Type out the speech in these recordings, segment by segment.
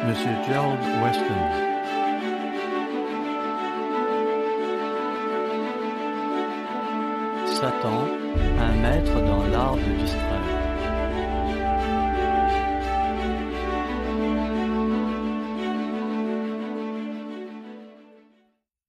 Monsieur Gerald Weston. Satan, un maître dans l'art de distraire.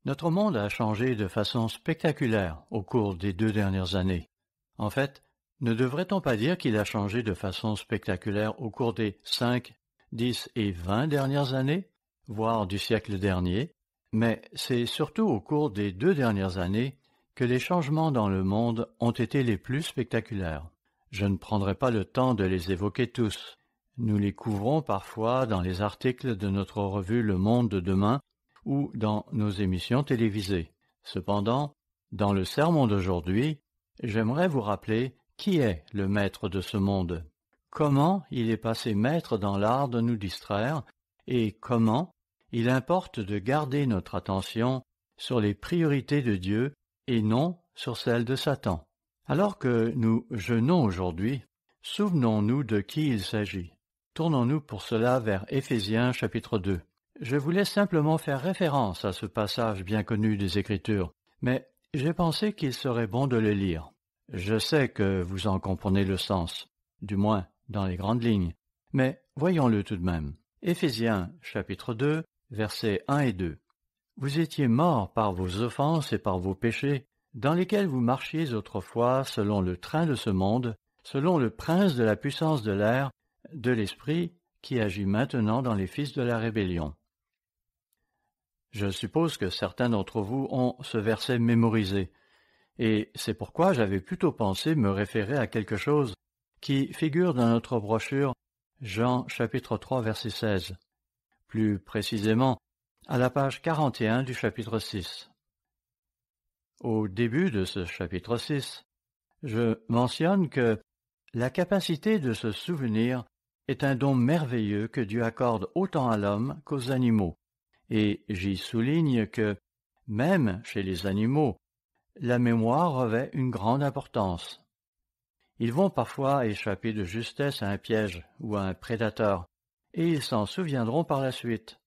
Notre monde a changé de façon spectaculaire au cours des 2 dernières années. En fait, ne devrait-on pas dire qu'il a changé de façon spectaculaire au cours des 5, 10 et 20 dernières années, voire du siècle dernier, mais c'est surtout au cours des 2 dernières années que les changements dans le monde ont été les plus spectaculaires. Je ne prendrai pas le temps de les évoquer tous. Nous les couvrons parfois dans les articles de notre revue Le Monde de demain ou dans nos émissions télévisées. Cependant, dans le sermon d'aujourd'hui, j'aimerais vous rappeler qui est le maître de ce monde, comment il est passé maître dans l'art de nous distraire et comment il importe de garder notre attention sur les priorités de Dieu et non sur celles de Satan. Alors que nous jeûnons aujourd'hui, souvenons-nous de qui il s'agit. Tournons-nous pour cela vers Éphésiens chapitre 2. Je voulais simplement faire référence à ce passage bien connu des Écritures, mais j'ai pensé qu'il serait bon de le lire. Je sais que vous en comprenez le sens, du moins dans les grandes lignes, mais voyons-le tout de même. Éphésiens chapitre 2, versets 1 et 2. Vous étiez morts par vos offenses et par vos péchés, dans lesquels vous marchiez autrefois selon le train de ce monde, selon le prince de la puissance de l'air, de l'esprit qui agit maintenant dans les fils de la rébellion. Je suppose que certains d'entre vous ont ce verset mémorisé, et c'est pourquoi j'avais plutôt pensé me référer à quelque chose qui figure dans notre brochure Jean chapitre 3 verset 16, plus précisément à la page 41 du chapitre 6. Au début de ce chapitre 6, je mentionne que la capacité de se souvenir est un don merveilleux que Dieu accorde autant à l'homme qu'aux animaux, et j'y souligne que, même chez les animaux, la mémoire revêt une grande importance. Ils vont parfois échapper de justesse à un piège ou à un prédateur, et ils s'en souviendront par la suite.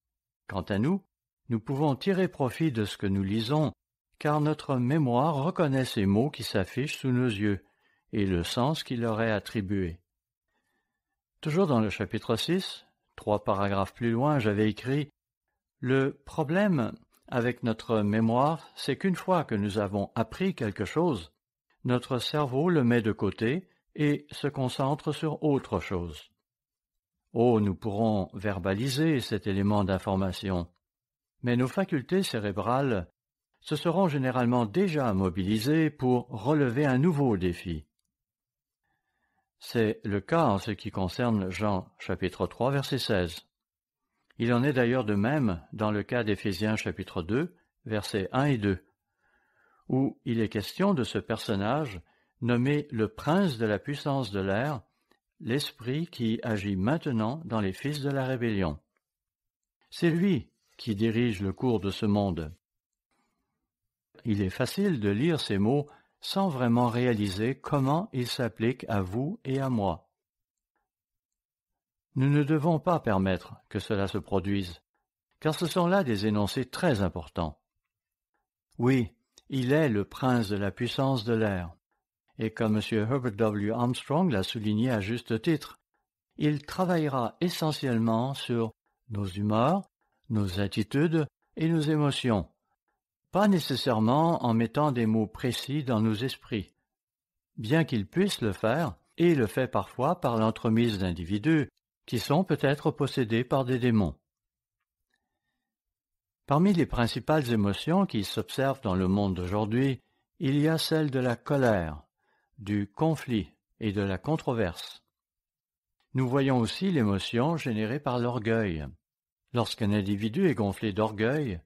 Quant à nous, nous pouvons tirer profit de ce que nous lisons, car notre mémoire reconnaît ces mots qui s'affichent sous nos yeux, et le sens qu'il leur est attribué. Toujours dans le chapitre 6, 3 paragraphes plus loin, j'avais écrit « Le problème avec notre mémoire, c'est qu'une fois que nous avons appris quelque chose, notre cerveau le met de côté et se concentre sur autre chose. Oh, nous pourrons verbaliser cet élément d'information, mais nos facultés cérébrales se seront généralement déjà mobilisées pour relever un nouveau défi. C'est le cas en ce qui concerne Jean chapitre 3 verset 16. Il en est d'ailleurs de même dans le cas d'Éphésiens chapitre 2, versets 1 et 2, où il est question de ce personnage nommé le prince de la puissance de l'air, l'esprit qui agit maintenant dans les fils de la rébellion. C'est lui qui dirige le cours de ce monde. Il est facile de lire ces mots sans vraiment réaliser comment ils s'appliquent à vous et à moi. Nous ne devons pas permettre que cela se produise, car ce sont là des énoncés très importants. Oui, il est le prince de la puissance de l'air, et comme M. Herbert W. Armstrong l'a souligné à juste titre, il travaillera essentiellement sur nos humeurs, nos attitudes et nos émotions, pas nécessairement en mettant des mots précis dans nos esprits. Bien qu'il puisse le faire, et il le fait parfois par l'entremise d'individus, qui sont peut-être possédés par des démons. Parmi les principales émotions qui s'observent dans le monde d'aujourd'hui, il y a celle de la colère, du conflit et de la controverse. Nous voyons aussi l'émotion générée par l'orgueil. Lorsqu'un individu est gonflé d'orgueil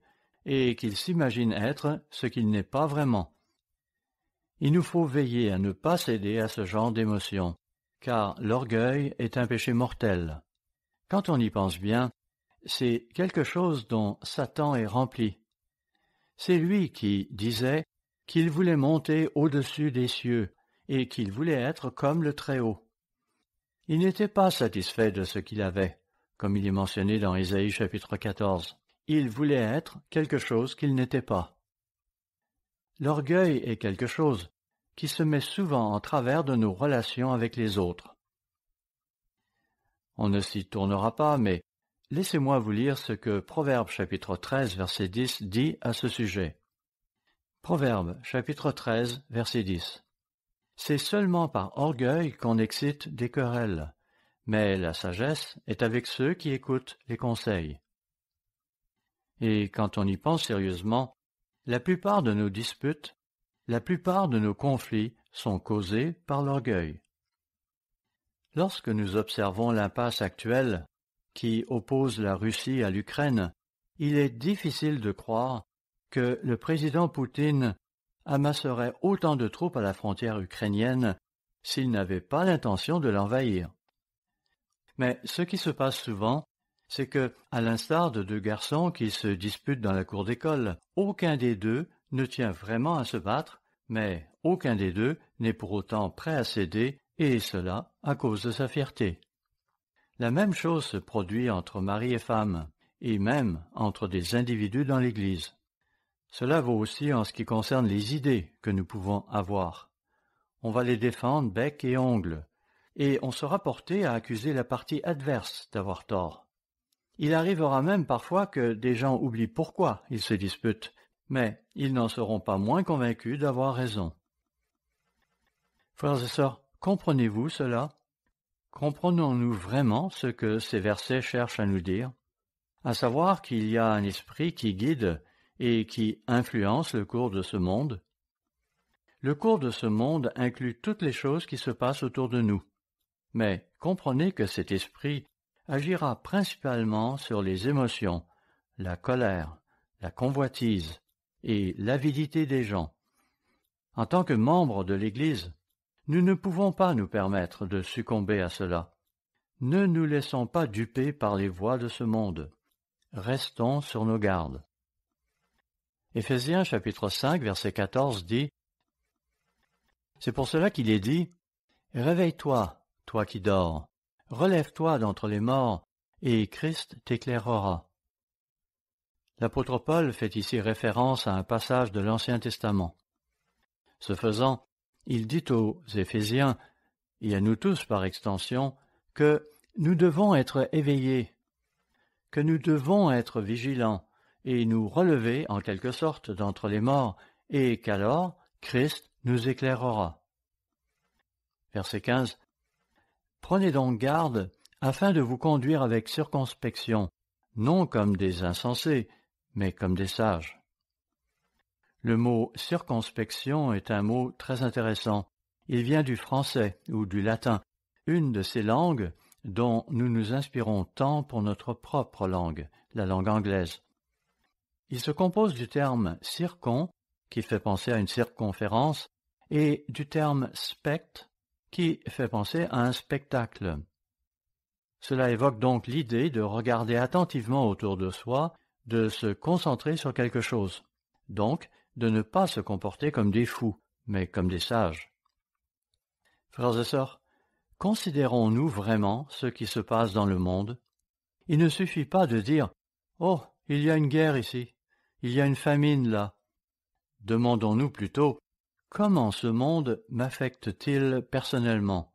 et qu'il s'imagine être ce qu'il n'est pas vraiment. Il nous faut veiller à ne pas céder à ce genre d'émotion, car l'orgueil est un péché mortel. Quand on y pense bien, c'est quelque chose dont Satan est rempli. C'est lui qui disait qu'il voulait monter au-dessus des cieux et qu'il voulait être comme le Très-Haut. Il n'était pas satisfait de ce qu'il avait, comme il est mentionné dans Ésaïe chapitre 14. Il voulait être quelque chose qu'il n'était pas. L'orgueil est quelque chose qui se met souvent en travers de nos relations avec les autres. On ne s'y tournera pas, mais laissez-moi vous lire ce que Proverbe chapitre 13, verset 10 dit à ce sujet. Proverbe chapitre 13, verset 10. C'est seulement par orgueil qu'on excite des querelles, mais la sagesse est avec ceux qui écoutent les conseils. Et quand on y pense sérieusement, la plupart de nos disputes, la plupart de nos conflits sont causés par l'orgueil. Lorsque nous observons l'impasse actuelle qui oppose la Russie à l'Ukraine, il est difficile de croire que le président Poutine amasserait autant de troupes à la frontière ukrainienne s'il n'avait pas l'intention de l'envahir. Mais ce qui se passe souvent, c'est que, à l'instar de deux garçons qui se disputent dans la cour d'école, aucun des deux ne tient vraiment à se battre, mais aucun des deux n'est pour autant prêt à céder, et cela à cause de sa fierté. La même chose se produit entre mari et femme, et même entre des individus dans l'Église. Cela vaut aussi en ce qui concerne les idées que nous pouvons avoir. On va les défendre bec et ongles, et on sera porté à accuser la partie adverse d'avoir tort. Il arrivera même parfois que des gens oublient pourquoi ils se disputent, mais ils n'en seront pas moins convaincus d'avoir raison. Frères et sœurs, comprenez-vous cela? Comprenons-nous vraiment ce que ces versets cherchent à nous dire? À savoir qu'il y a un esprit qui guide et qui influence le cours de ce monde? Le cours de ce monde inclut toutes les choses qui se passent autour de nous. Mais comprenez que cet esprit agira principalement sur les émotions, la colère, la convoitise et l'avidité des gens. En tant que membres de l'Église, nous ne pouvons pas nous permettre de succomber à cela. Ne nous laissons pas duper par les voies de ce monde. Restons sur nos gardes. Éphésiens chapitre 5, verset 14 dit « C'est pour cela qu'il est dit « Réveille-toi, toi qui dors, relève-toi d'entre les morts, et Christ t'éclairera. » L'apôtre Paul fait ici référence à un passage de l'Ancien Testament. Ce faisant, il dit aux Éphésiens, et à nous tous par extension, que nous devons être éveillés, que nous devons être vigilants, et nous relever en quelque sorte d'entre les morts, et qu'alors Christ nous éclairera. Verset 15. Prenez donc garde, afin de vous conduire avec circonspection, non comme des insensés, mais comme des sages. Le mot circonspection est un mot très intéressant. Il vient du français ou du latin, une de ces langues dont nous nous inspirons tant pour notre propre langue, la langue anglaise. Il se compose du terme circon, qui fait penser à une circonférence, et du terme spect, qui fait penser à un spectacle. Cela évoque donc l'idée de regarder attentivement autour de soi, de se concentrer sur quelque chose, donc de ne pas se comporter comme des fous, mais comme des sages. Frères et sœurs, considérons-nous vraiment ce qui se passe dans le monde? Il ne suffit pas de dire « Oh, il y a une guerre ici, il y a une famine là ». Demandons-nous plutôt « Comment ce monde m'affecte-t-il personnellement ?»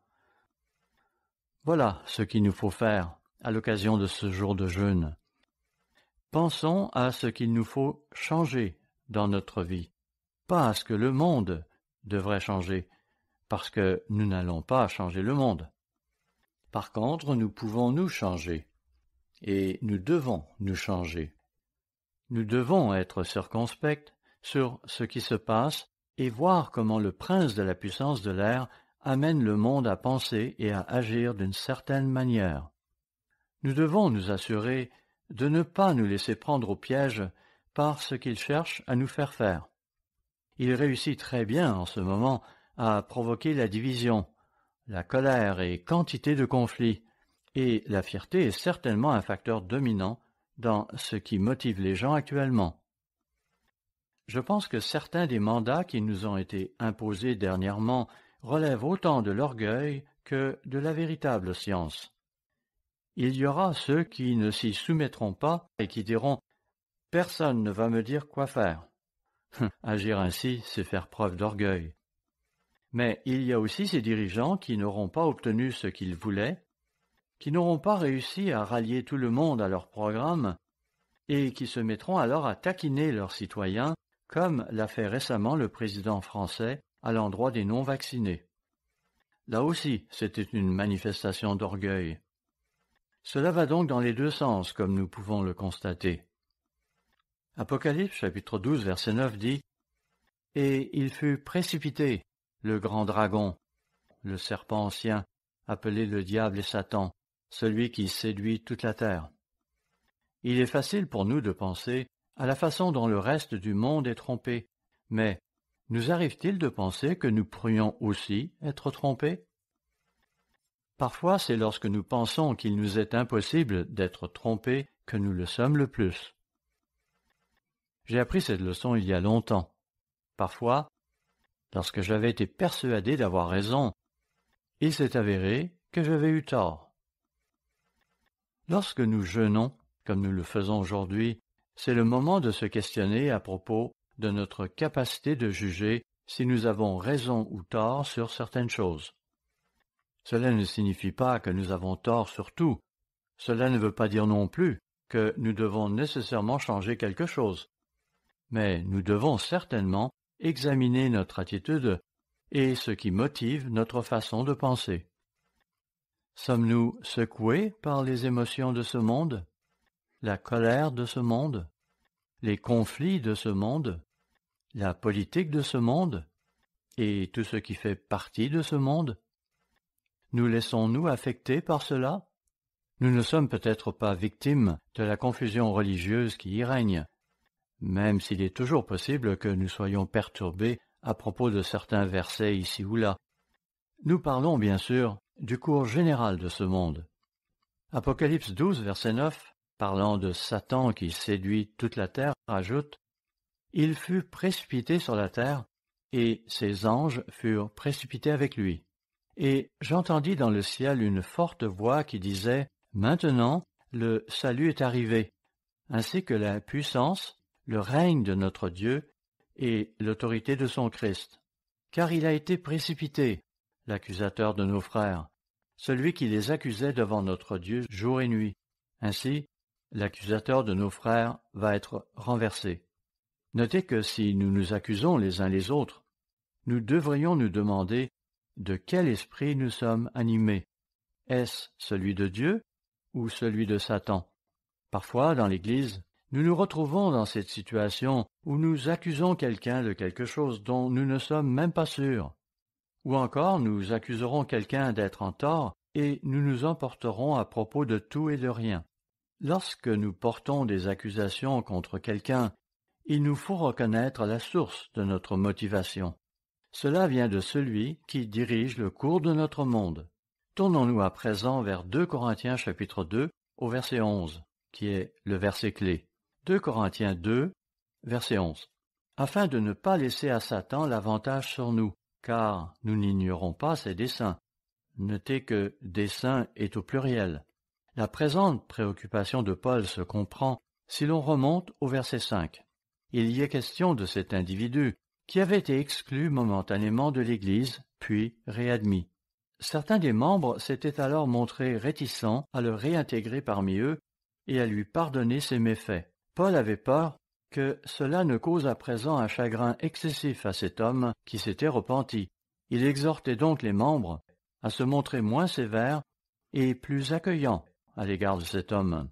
Voilà ce qu'il nous faut faire à l'occasion de ce jour de jeûne. Pensons à ce qu'il nous faut changer dans notre vie, pas à ce que le monde devrait changer, parce que nous n'allons pas changer le monde. Par contre, nous pouvons nous changer, et nous devons nous changer. Nous devons être circonspects sur ce qui se passe et voir comment le prince de la puissance de l'air amène le monde à penser et à agir d'une certaine manière. Nous devons nous assurer de ne pas nous laisser prendre au piège par ce qu'il cherche à nous faire faire. Il réussit très bien en ce moment à provoquer la division, la colère et quantité de conflits, et la fierté est certainement un facteur dominant dans ce qui motive les gens actuellement. Je pense que certains des mandats qui nous ont été imposés dernièrement relèvent autant de l'orgueil que de la véritable science. Il y aura ceux qui ne s'y soumettront pas et qui diront « Personne ne va me dire quoi faire ». Agir ainsi, c'est faire preuve d'orgueil. Mais il y a aussi ces dirigeants qui n'auront pas obtenu ce qu'ils voulaient, qui n'auront pas réussi à rallier tout le monde à leur programme et qui se mettront alors à taquiner leurs citoyens, comme l'a fait récemment le président français à l'endroit des non-vaccinés. Là aussi, c'était une manifestation d'orgueil. Cela va donc dans les deux sens, comme nous pouvons le constater. Apocalypse chapitre 12, verset 9 dit « Et il fut précipité, le grand dragon, le serpent ancien, appelé le diable et Satan, celui qui séduit toute la terre. » Il est facile pour nous de penser à la façon dont le reste du monde est trompé, mais nous arrive-t-il de penser que nous pourrions aussi être trompés? Parfois, c'est lorsque nous pensons qu'il nous est impossible d'être trompés que nous le sommes le plus. J'ai appris cette leçon il y a longtemps. Parfois, lorsque j'avais été persuadé d'avoir raison, il s'est avéré que j'avais eu tort. Lorsque nous jeûnons, comme nous le faisons aujourd'hui, c'est le moment de se questionner à propos de notre capacité de juger si nous avons raison ou tort sur certaines choses. Cela ne signifie pas que nous avons tort sur tout. Cela ne veut pas dire non plus que nous devons nécessairement changer quelque chose. Mais nous devons certainement examiner notre attitude et ce qui motive notre façon de penser. Sommes-nous secoués par les émotions de ce monde, la colère de ce monde, les conflits de ce monde, la politique de ce monde et tout ce qui fait partie de ce monde? Nous laissons-nous affecter par cela? Nous ne sommes peut-être pas victimes de la confusion religieuse qui y règne, même s'il est toujours possible que nous soyons perturbés à propos de certains versets ici ou là. Nous parlons bien sûr du cours général de ce monde. Apocalypse 12, verset 9, parlant de Satan qui séduit toute la terre, ajoute « Il fut précipité sur la terre, et ses anges furent précipités avec lui. » Et j'entendis dans le ciel une forte voix qui disait « Maintenant, le salut est arrivé, ainsi que la puissance, le règne de notre Dieu et l'autorité de son Christ. Car il a été précipité, l'accusateur de nos frères, celui qui les accusait devant notre Dieu jour et nuit. Ainsi, l'accusateur de nos frères va être renversé. » Notez que si nous nous accusons les uns les autres, nous devrions nous demander de quel esprit nous sommes animés. Est-ce celui de Dieu ou celui de Satan? Parfois, dans l'Église, nous nous retrouvons dans cette situation où nous accusons quelqu'un de quelque chose dont nous ne sommes même pas sûrs. Ou encore, nous accuserons quelqu'un d'être en tort et nous nous emporterons à propos de tout et de rien. Lorsque nous portons des accusations contre quelqu'un, il nous faut reconnaître la source de notre motivation. Cela vient de celui qui dirige le cours de notre monde. Tournons-nous à présent vers 2 Corinthiens chapitre 2 au verset 11, qui est le verset clé. 2 Corinthiens 2, verset 11. Afin de ne pas laisser à Satan l'avantage sur nous, car nous n'ignorons pas ses desseins. Notez que dessein est au pluriel. La présente préoccupation de Paul se comprend si l'on remonte au verset 5. Il y est question de cet individu qui avait été exclu momentanément de l'Église, puis réadmis. Certains des membres s'étaient alors montrés réticents à le réintégrer parmi eux et à lui pardonner ses méfaits. Paul avait peur que cela ne cause à présent un chagrin excessif à cet homme qui s'était repenti. Il exhortait donc les membres à se montrer moins sévères et plus accueillants à l'égard de cet homme.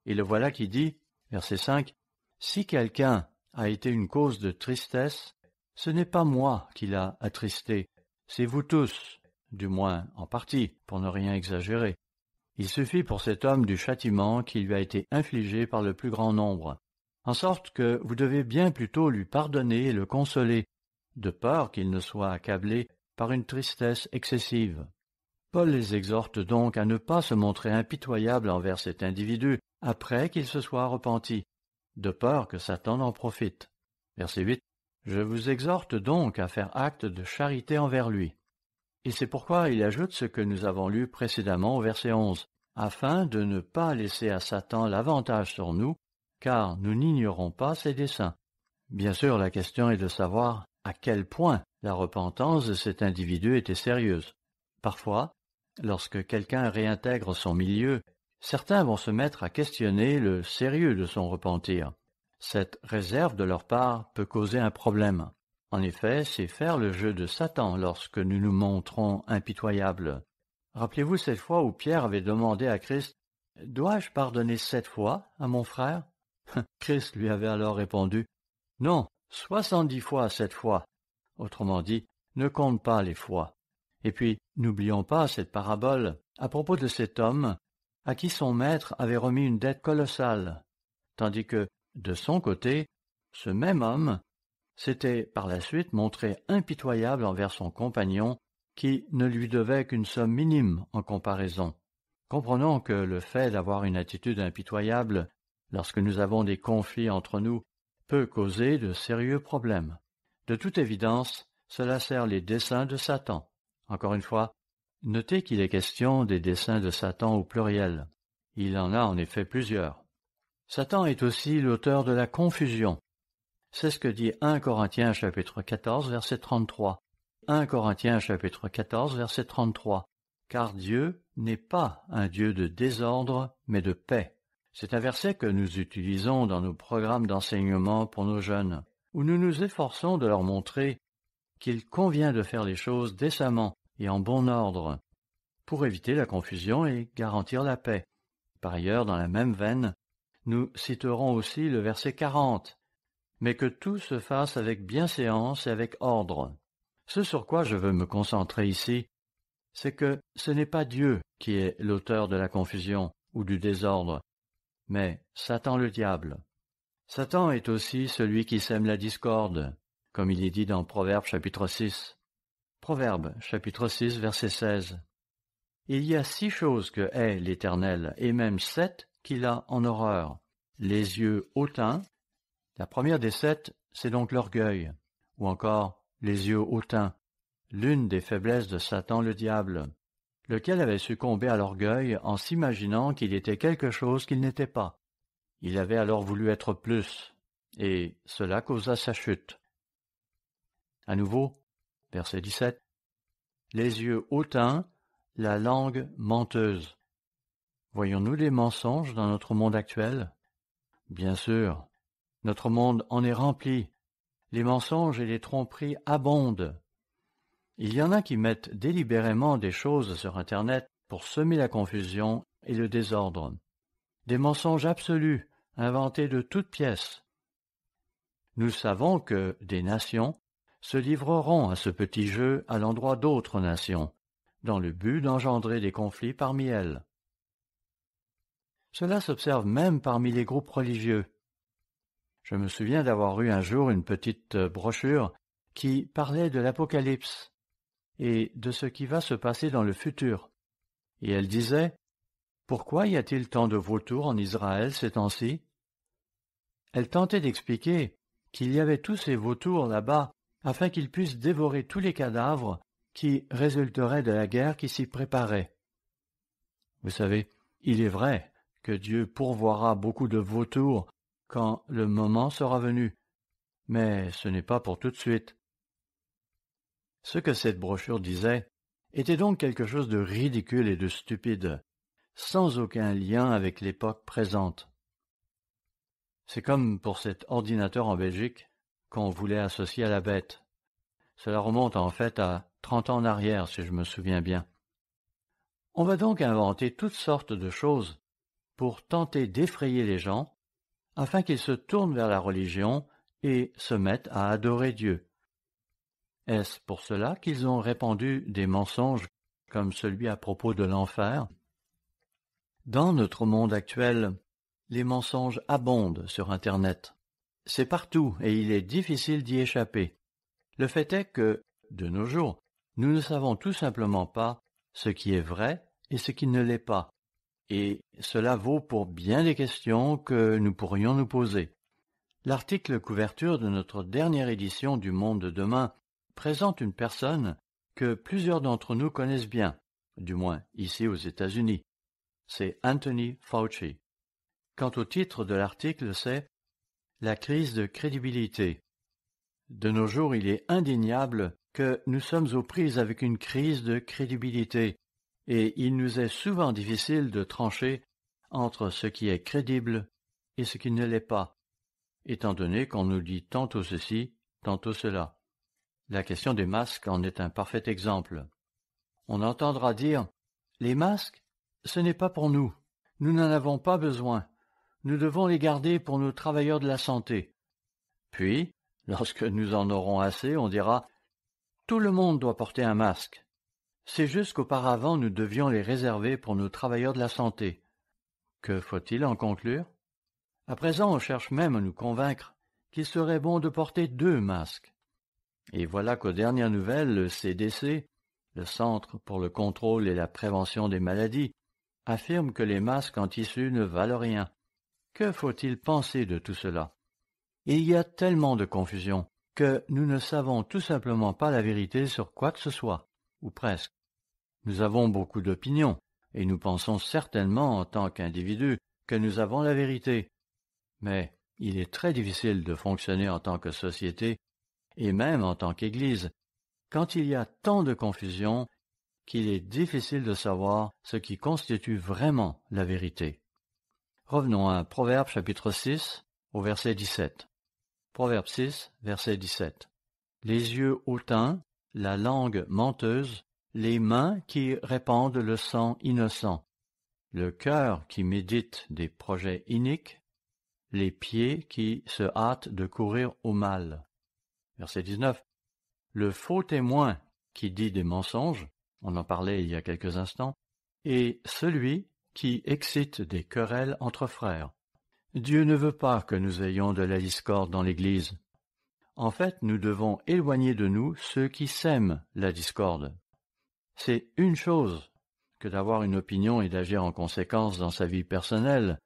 Et le voilà qui dit, verset 5, « Si quelqu'un a été une cause de tristesse, ce n'est pas moi qui l'a attristé, c'est vous tous, du moins en partie, pour ne rien exagérer. Il suffit pour cet homme du châtiment qui lui a été infligé par le plus grand nombre, en sorte que vous devez bien plutôt lui pardonner et le consoler, de peur qu'il ne soit accablé par une tristesse excessive. » Paul les exhorte donc à ne pas se montrer impitoyables envers cet individu après qu'il se soit repenti, de peur que Satan en profite. Verset 8. Je vous exhorte donc à faire acte de charité envers lui. Et c'est pourquoi il ajoute ce que nous avons lu précédemment au verset 11. afin de ne pas laisser à Satan l'avantage sur nous, car nous n'ignorons pas ses desseins. Bien sûr, la question est de savoir à quel point la repentance de cet individu était sérieuse. Parfois, lorsque quelqu'un réintègre son milieu, certains vont se mettre à questionner le sérieux de son repentir. Cette réserve de leur part peut causer un problème. En effet, c'est faire le jeu de Satan lorsque nous nous montrons impitoyables. Rappelez-vous cette fois où Pierre avait demandé à Christ « Dois-je pardonner 7 fois à mon frère ?» Christ lui avait alors répondu « Non, 70 fois 7 fois. » Autrement dit, ne compte pas les fois. Et puis, n'oublions pas cette parabole à propos de cet homme à qui son maître avait remis une dette colossale, tandis que, de son côté, ce même homme s'était par la suite montré impitoyable envers son compagnon qui ne lui devait qu'une somme minime en comparaison. Comprenons que le fait d'avoir une attitude impitoyable lorsque nous avons des conflits entre nous peut causer de sérieux problèmes. De toute évidence, cela sert les desseins de Satan. Encore une fois, notez qu'il est question des desseins de Satan au pluriel. Il en a en effet plusieurs. Satan est aussi l'auteur de la confusion. C'est ce que dit 1 Corinthiens chapitre 14 verset 33. 1 Corinthiens chapitre 14 verset 33. Car Dieu n'est pas un Dieu de désordre, mais de paix. C'est un verset que nous utilisons dans nos programmes d'enseignement pour nos jeunes, où nous nous efforçons de leur montrer qu'il convient de faire les choses décemment et en bon ordre, pour éviter la confusion et garantir la paix. Par ailleurs, dans la même veine, nous citerons aussi le verset 40, mais que tout se fasse avec bienséance et avec ordre. Ce sur quoi je veux me concentrer ici, c'est que ce n'est pas Dieu qui est l'auteur de la confusion ou du désordre, mais Satan le diable. Satan est aussi celui qui sème la discorde, comme il est dit dans Proverbes chapitre 6. Proverbes chapitre 6 verset 16. Il y a 6 choses que hait l'Éternel, et même 7 qu'il a en horreur. Les yeux hautains. La première des 7, c'est donc l'orgueil, ou encore les yeux hautains, l'une des faiblesses de Satan le diable, lequel avait succombé à l'orgueil en s'imaginant qu'il était quelque chose qu'il n'était pas. Il avait alors voulu être plus, et cela causa sa chute. À nouveau, verset 17, les yeux hautains, la langue menteuse. Voyons-nous des mensonges dans notre monde actuel? Bien sûr, notre monde en est rempli. Les mensonges et les tromperies abondent. Il y en a qui mettent délibérément des choses sur Internet pour semer la confusion et le désordre. Des mensonges absolus, inventés de toutes pièces. Nous savons que des nations se livreront à ce petit jeu à l'endroit d'autres nations, dans le but d'engendrer des conflits parmi elles. Cela s'observe même parmi les groupes religieux. Je me souviens d'avoir eu un jour une petite brochure qui parlait de l'Apocalypse et de ce qui va se passer dans le futur. Et elle disait « Pourquoi y a-t-il tant de vautours en Israël ces temps-ci » Elle tentait d'expliquer qu'il y avait tous ces vautours là-bas afin qu'ils puissent dévorer tous les cadavres qui résulteraient de la guerre qui s'y préparait. Vous savez, il est vrai que Dieu pourvoira beaucoup de vautours quand le moment sera venu, mais ce n'est pas pour tout de suite. Ce que cette brochure disait était donc quelque chose de ridicule et de stupide, sans aucun lien avec l'époque présente. C'est comme pour cet ordinateur en Belgique qu'on voulait associer à la bête. Cela remonte en fait à 30 ans en arrière, si je me souviens bien. On va donc inventer toutes sortes de choses pour tenter d'effrayer les gens, afin qu'ils se tournent vers la religion et se mettent à adorer Dieu. Est-ce pour cela qu'ils ont répandu des mensonges comme celui à propos de l'enfer? Dans notre monde actuel, les mensonges abondent sur Internet. C'est partout et il est difficile d'y échapper. Le fait est que, de nos jours, nous ne savons tout simplement pas ce qui est vrai et ce qui ne l'est pas. Et cela vaut pour bien des questions que nous pourrions nous poser. L'article couverture de notre dernière édition du Monde de demain présente une personne que plusieurs d'entre nous connaissent bien, du moins ici aux États-Unis. c'est Anthony Fauci. Quant au titre de l'article, c'est « La crise de crédibilité ». De nos jours, il est indéniable que nous sommes aux prises avec une crise de crédibilité, et il nous est souvent difficile de trancher entre ce qui est crédible et ce qui ne l'est pas, étant donné qu'on nous dit tantôt ceci, tantôt cela. La question des masques en est un parfait exemple. On entendra dire « Les masques, ce n'est pas pour nous. Nous n'en avons pas besoin. Nous devons les garder pour nos travailleurs de la santé. » Puis, lorsque nous en aurons assez, on dira « Tout le monde doit porter un masque. C'est juste qu'auparavant nous devions les réserver pour nos travailleurs de la santé. » Que faut-il en conclure? À présent, on cherche même à nous convaincre qu'il serait bon de porter 2 masques. Et voilà qu'aux dernières nouvelles, le CDC, le Centre pour le contrôle et la prévention des maladies, affirme que les masques en tissu ne valent rien. Que faut-il penser de tout cela? Il y a tellement de confusion que nous ne savons tout simplement pas la vérité sur quoi que ce soit, ou presque. Nous avons beaucoup d'opinions, et nous pensons certainement en tant qu'individus que nous avons la vérité. Mais il est très difficile de fonctionner en tant que société, et même en tant qu'Église, quand il y a tant de confusion qu'il est difficile de savoir ce qui constitue vraiment la vérité. Revenons à Proverbe chapitre 6, au verset 17. Proverbe 6, verset 17. Les yeux hautains, la langue menteuse, les mains qui répandent le sang innocent, le cœur qui médite des projets iniques, les pieds qui se hâtent de courir au mal. Verset 19. Le faux témoin qui dit des mensonges, on en parlait il y a quelques instants, et celui qui excite des querelles entre frères. Dieu ne veut pas que nous ayons de la discorde dans l'Église. En fait, nous devons éloigner de nous ceux qui sèment la discorde. C'est une chose que d'avoir une opinion et d'agir en conséquence dans sa vie personnelle.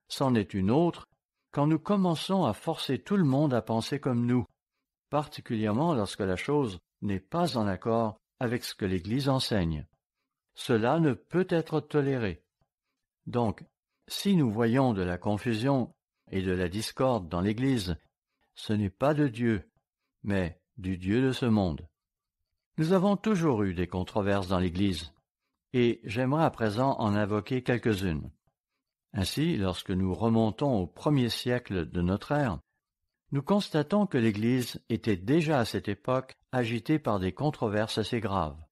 C'en est une autre quand nous commençons à forcer tout le monde à penser comme nous, particulièrement lorsque la chose n'est pas en accord avec ce que l'Église enseigne. Cela ne peut être toléré. Donc, si nous voyons de la confusion et de la discorde dans l'Église, ce n'est pas de Dieu, mais du Dieu de ce monde. Nous avons toujours eu des controverses dans l'Église, et j'aimerais à présent en invoquer quelques-unes. Ainsi, lorsque nous remontons au 1er siècle de notre ère, nous constatons que l'Église était déjà à cette époque agitée par des controverses assez graves.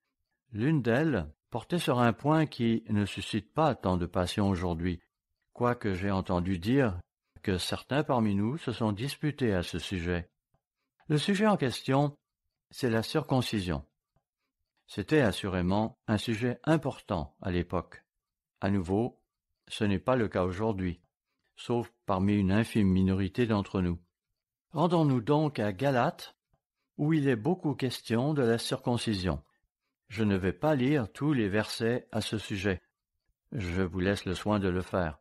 L'une d'elles portait sur un point qui ne suscite pas tant de passion aujourd'hui, quoique j'ai entendu dire que certains parmi nous se sont disputés à ce sujet. Le sujet en question, c'est la circoncision. C'était assurément un sujet important à l'époque. À nouveau, ce n'est pas le cas aujourd'hui, sauf parmi une infime minorité d'entre nous. Rendons-nous donc à Galates, où il est beaucoup question de la circoncision. Je ne vais pas lire tous les versets à ce sujet. Je vous laisse le soin de le faire.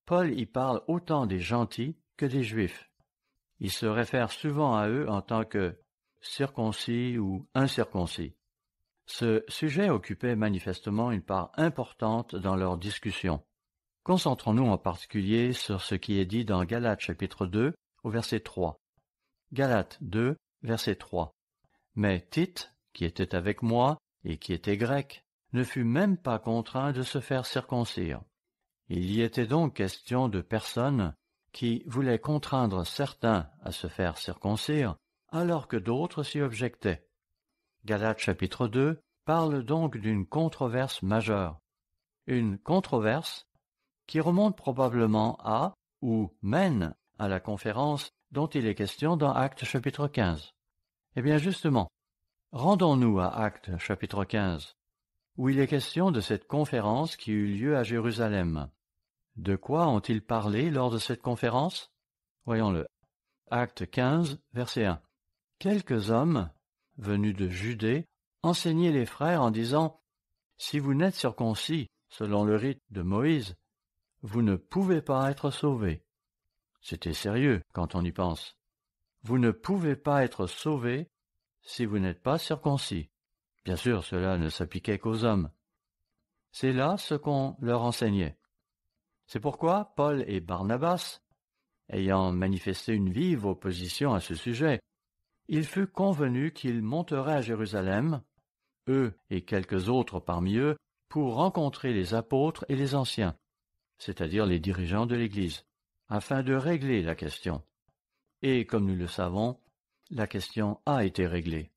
Paul y parle autant des gentils que des juifs. Il se réfère souvent à eux en tant que circoncis ou incirconcis. Ce sujet occupait manifestement une part importante dans leur discussion. Concentrons-nous en particulier sur ce qui est dit dans Galates chapitre 2 au verset 3. Galates 2, verset 3. Mais Tite, qui était avec moi et qui était grec, ne fut même pas contraint de se faire circoncire. Il y était donc question de personnes qui voulaient contraindre certains à se faire circoncire, alors que d'autres s'y objectaient. Galates chapitre 2 parle donc d'une controverse majeure. Une controverse qui remonte probablement à, ou mène à la conférence dont il est question dans Actes chapitre 15. Eh bien justement, rendons-nous à Actes chapitre 15, où il est question de cette conférence qui eut lieu à Jérusalem. De quoi ont-ils parlé lors de cette conférence? Voyons-le. Actes 15, verset 1. Quelques hommes, venus de Judée, enseignaient les frères en disant « Si vous n'êtes circoncis selon le rite de Moïse, vous ne pouvez pas être sauvés. » C'était sérieux quand on y pense. Vous ne pouvez pas être sauvés si vous n'êtes pas circoncis. Bien sûr, cela ne s'appliquait qu'aux hommes. C'est là ce qu'on leur enseignait. C'est pourquoi Paul et Barnabas, ayant manifesté une vive opposition à ce sujet, il fut convenu qu'ils monteraient à Jérusalem, eux et quelques autres parmi eux, pour rencontrer les apôtres et les anciens, c'est-à-dire les dirigeants de l'Église, afin de régler la question. Et comme nous le savons, la question a été réglée.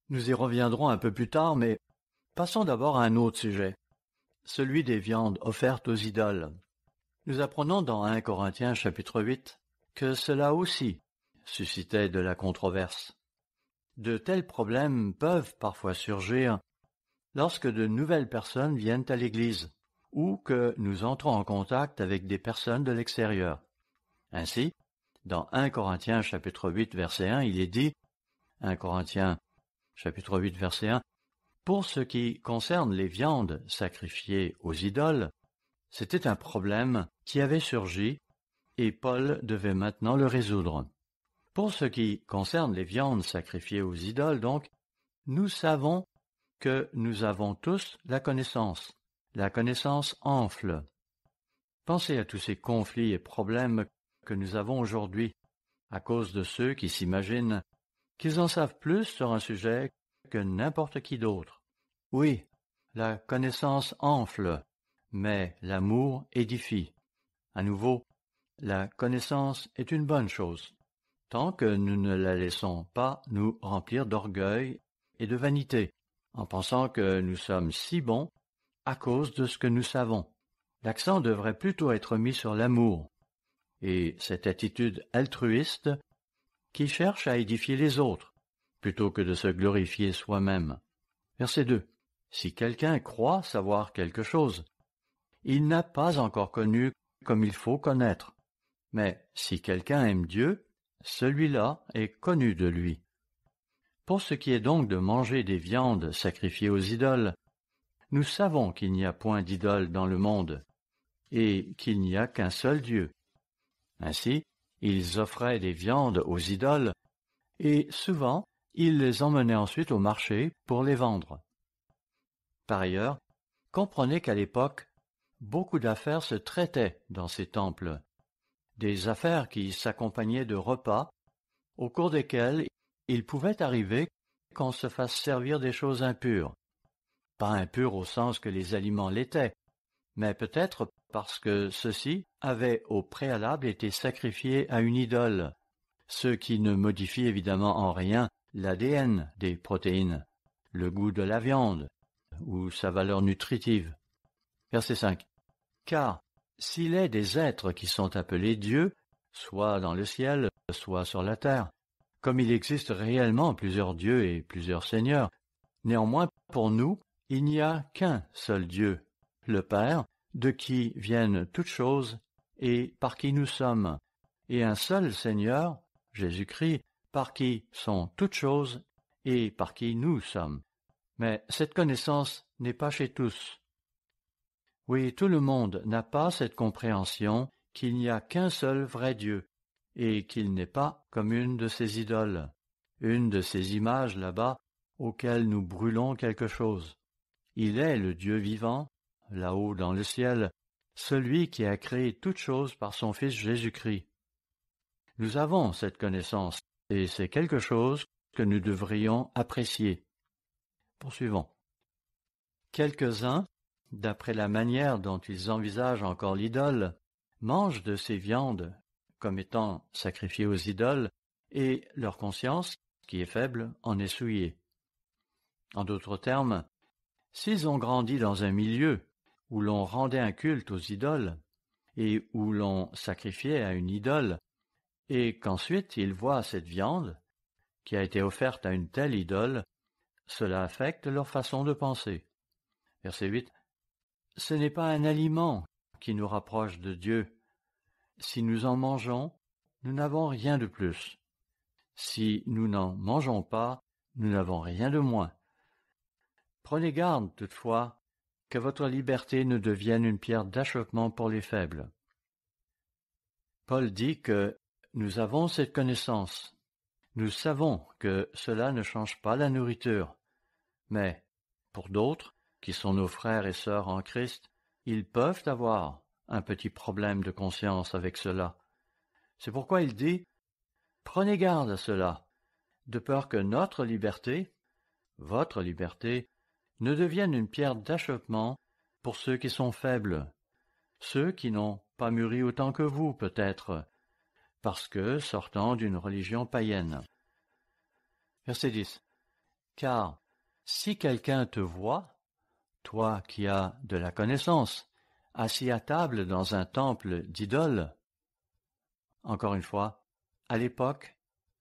Nous y reviendrons un peu plus tard, mais passons d'abord à un autre sujet, celui des viandes offertes aux idoles. Nous apprenons dans 1 Corinthiens chapitre 8 que cela aussi suscitait de la controverse. De tels problèmes peuvent parfois surgir lorsque de nouvelles personnes viennent à l'Église ou que nous entrons en contact avec des personnes de l'extérieur. Ainsi, dans 1 Corinthiens chapitre 8 verset 1, il est dit, 1 Corinthiens chapitre 8 verset 1, « Pour ce qui concerne les viandes sacrifiées aux idoles, c'était un problème qui avait surgi et Paul devait maintenant le résoudre. Pour ce qui concerne les viandes sacrifiées aux idoles, donc, nous savons que nous avons tous la connaissance enfle. Pensez à tous ces conflits et problèmes que nous avons aujourd'hui à cause de ceux qui s'imaginent qu'ils en savent plus sur un sujet que n'importe qui d'autre. Oui, la connaissance enfle, mais l'amour édifie. À nouveau, la connaissance est une bonne chose, tant que nous ne la laissons pas nous remplir d'orgueil et de vanité, en pensant que nous sommes si bons à cause de ce que nous savons. L'accent devrait plutôt être mis sur l'amour, et cette attitude altruiste qui cherche à édifier les autres, plutôt que de se glorifier soi-même. Verset 2. Si quelqu'un croit savoir quelque chose, il n'a pas encore connu comme il faut connaître. Mais si quelqu'un aime Dieu, celui-là est connu de lui. Pour ce qui est donc de manger des viandes sacrifiées aux idoles, nous savons qu'il n'y a point d'idole dans le monde, et qu'il n'y a qu'un seul Dieu. Ainsi, ils offraient des viandes aux idoles, et souvent, ils les emmenaient ensuite au marché pour les vendre. Par ailleurs, comprenez qu'à l'époque, beaucoup d'affaires se traitaient dans ces temples, des affaires qui s'accompagnaient de repas, au cours desquels il pouvait arriver qu'on se fasse servir des choses impures. Pas impures au sens que les aliments l'étaient, mais peut-être parce que ceux-ci avaient au préalable été sacrifiés à une idole, ce qui ne modifie évidemment en rien l'ADN des protéines, le goût de la viande ou sa valeur nutritive. Verset 5. Car s'il est des êtres qui sont appelés dieux, soit dans le ciel, soit sur la terre, comme il existe réellement plusieurs dieux et plusieurs seigneurs, néanmoins pour nous, il n'y a qu'un seul Dieu, le Père, de qui viennent toutes choses et par qui nous sommes, et un seul Seigneur, Jésus-Christ, par qui sont toutes choses et par qui nous sommes. Mais cette connaissance n'est pas chez tous. Oui, tout le monde n'a pas cette compréhension qu'il n'y a qu'un seul vrai Dieu, et qu'il n'est pas comme une de ces idoles, une de ces images là-bas auxquelles nous brûlons quelque chose. Il est le Dieu vivant, là-haut dans le ciel, celui qui a créé toutes choses par son Fils Jésus-Christ. Nous avons cette connaissance, et c'est quelque chose que nous devrions apprécier. Poursuivons. Quelques-uns, d'après la manière dont ils envisagent encore l'idole, mangent de ces viandes comme étant sacrifiées aux idoles, et leur conscience, qui est faible, en est souillée. En d'autres termes, s'ils ont grandi dans un milieu où l'on rendait un culte aux idoles, et où l'on sacrifiait à une idole, et qu'ensuite ils voient cette viande, qui a été offerte à une telle idole, cela affecte leur façon de penser. Verset 8. Ce n'est pas un aliment qui nous rapproche de Dieu. Si nous en mangeons, nous n'avons rien de plus. Si nous n'en mangeons pas, nous n'avons rien de moins. Prenez garde, toutefois, que votre liberté ne devienne une pierre d'achoppement pour les faibles. Paul dit que nous avons cette connaissance. Nous savons que cela ne change pas la nourriture. Mais, pour d'autres, qui sont nos frères et sœurs en Christ, ils peuvent avoir un petit problème de conscience avec cela. C'est pourquoi il dit « Prenez garde à cela, de peur que notre liberté, votre liberté, ne devienne une pierre d'achoppement pour ceux qui sont faibles, ceux qui n'ont pas mûri autant que vous peut-être, parce que sortant d'une religion païenne. » Verset 10. Car si quelqu'un te voit, toi qui as de la connaissance, assis à table dans un temple d'idoles, encore une fois, à l'époque,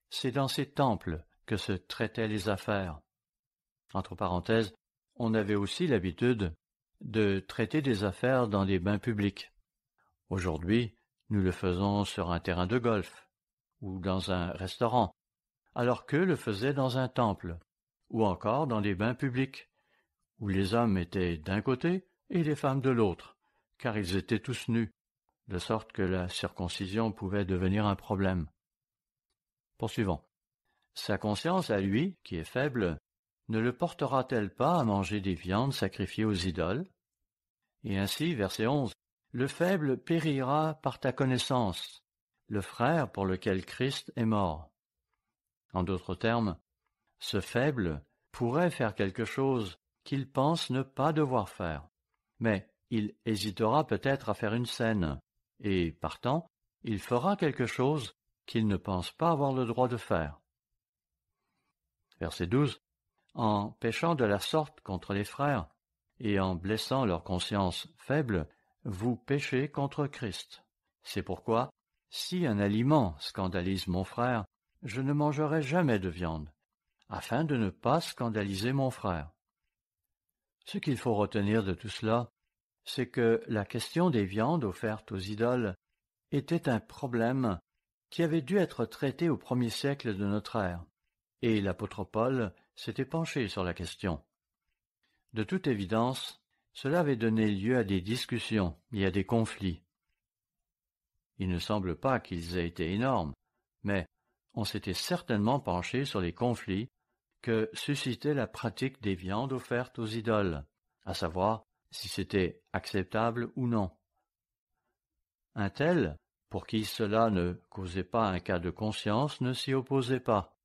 c'est dans ces temples que se traitaient les affaires. Entre parenthèses, on avait aussi l'habitude de traiter des affaires dans des bains publics. Aujourd'hui, nous le faisons sur un terrain de golf ou dans un restaurant, alors qu'eux le faisaient dans un temple ou encore dans des bains publics, où les hommes étaient d'un côté et les femmes de l'autre, car ils étaient tous nus, de sorte que la circoncision pouvait devenir un problème. Poursuivons. Sa conscience à lui, qui est faible, ne le portera-t-elle pas à manger des viandes sacrifiées aux idoles? Et ainsi, verset 11, le faible périra par ta connaissance, le frère pour lequel Christ est mort. En d'autres termes, ce faible pourrait faire quelque chose qu'il pense ne pas devoir faire, mais il hésitera peut-être à faire une scène, et, partant, il fera quelque chose qu'il ne pense pas avoir le droit de faire. Verset 12. En péchant de la sorte contre les frères, et en blessant leur conscience faible, vous péchez contre Christ. C'est pourquoi, si un aliment scandalise mon frère, je ne mangerai jamais de viande, afin de ne pas scandaliser mon frère. Ce qu'il faut retenir de tout cela, c'est que la question des viandes offertes aux idoles était un problème qui avait dû être traité au 1er siècle de notre ère, et l'apôtre Paul s'était penché sur la question. De toute évidence, cela avait donné lieu à des discussions et à des conflits. Il ne semble pas qu'ils aient été énormes, mais on s'était certainement penché sur les conflits que suscitait la pratique des viandes offertes aux idoles, à savoir si c'était acceptable ou non. Un tel, pour qui cela ne causait pas un cas de conscience, ne s'y opposait pas,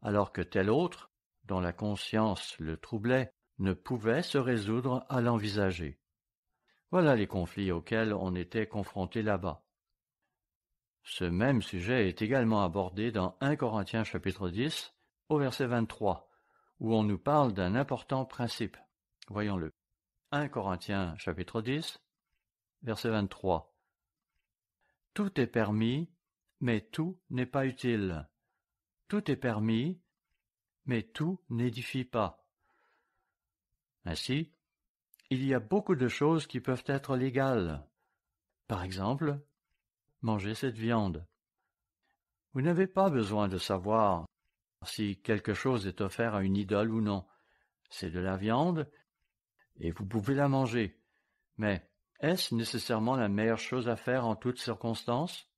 alors que tel autre, dont la conscience le troublait, ne pouvait se résoudre à l'envisager. Voilà les conflits auxquels on était confronté là-bas. Ce même sujet est également abordé dans 1 Corinthiens chapitre 10, au verset 23, où on nous parle d'un important principe. Voyons-le. 1 Corinthiens chapitre 10, verset 23. Tout est permis, mais tout n'est pas utile. Tout est permis, mais tout n'édifie pas. Ainsi, il y a beaucoup de choses qui peuvent être légales. Par exemple, manger cette viande. Vous n'avez pas besoin de savoir si quelque chose est offert à une idole ou non. C'est de la viande et vous pouvez la manger. Mais est-ce nécessairement la meilleure chose à faire en toutes circonstances?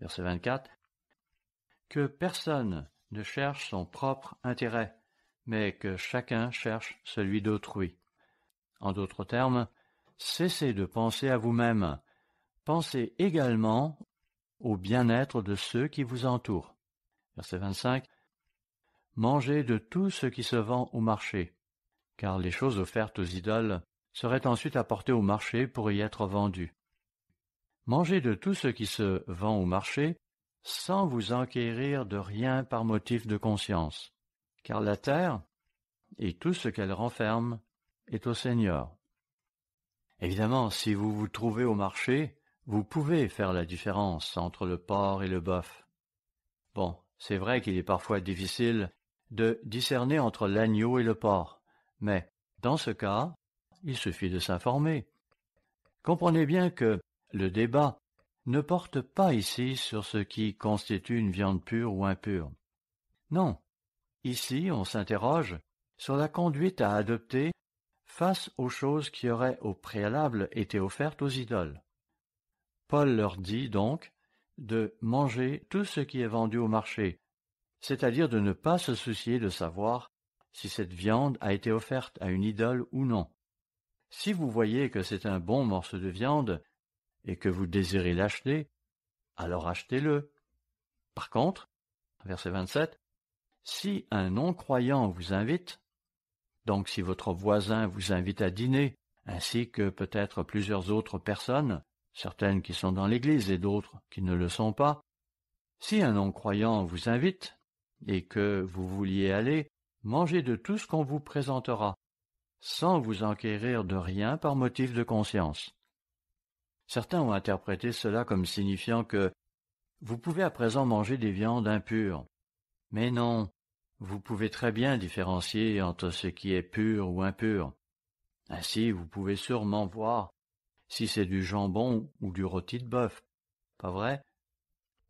Verset 24. Que personne ne cherche son propre intérêt, mais que chacun cherche celui d'autrui. En d'autres termes, cessez de penser à vous-même. Pensez également au bien-être de ceux qui vous entourent. Verset 25. Mangez de tout ce qui se vend au marché, car les choses offertes aux idoles seraient ensuite apportées au marché pour y être vendues. Mangez de tout ce qui se vend au marché sans vous enquérir de rien par motif de conscience, car la terre et tout ce qu'elle renferme est au Seigneur. Évidemment, si vous vous trouvez au marché, vous pouvez faire la différence entre le porc et le bœuf. Bon, c'est vrai qu'il est parfois difficile de discerner entre l'agneau et le porc, mais dans ce cas, il suffit de s'informer. Comprenez bien que le débat ne porte pas ici sur ce qui constitue une viande pure ou impure. Non, ici on s'interroge sur la conduite à adopter face aux choses qui auraient au préalable été offertes aux idoles. Paul leur dit donc de manger tout ce qui est vendu au marché, c'est-à-dire de ne pas se soucier de savoir si cette viande a été offerte à une idole ou non. Si vous voyez que c'est un bon morceau de viande et que vous désirez l'acheter, alors achetez-le. Par contre, verset 27, si un non-croyant vous invite, donc si votre voisin vous invite à dîner, ainsi que peut-être plusieurs autres personnes, certaines qui sont dans l'Église et d'autres qui ne le sont pas, si un non-croyant vous invite et que vous vouliez aller, mangez de tout ce qu'on vous présentera, sans vous enquérir de rien par motif de conscience. Certains ont interprété cela comme signifiant que vous pouvez à présent manger des viandes impures. Mais non, vous pouvez très bien différencier entre ce qui est pur ou impur. Ainsi, vous pouvez sûrement voir si c'est du jambon ou du rôti de bœuf. Pas vrai?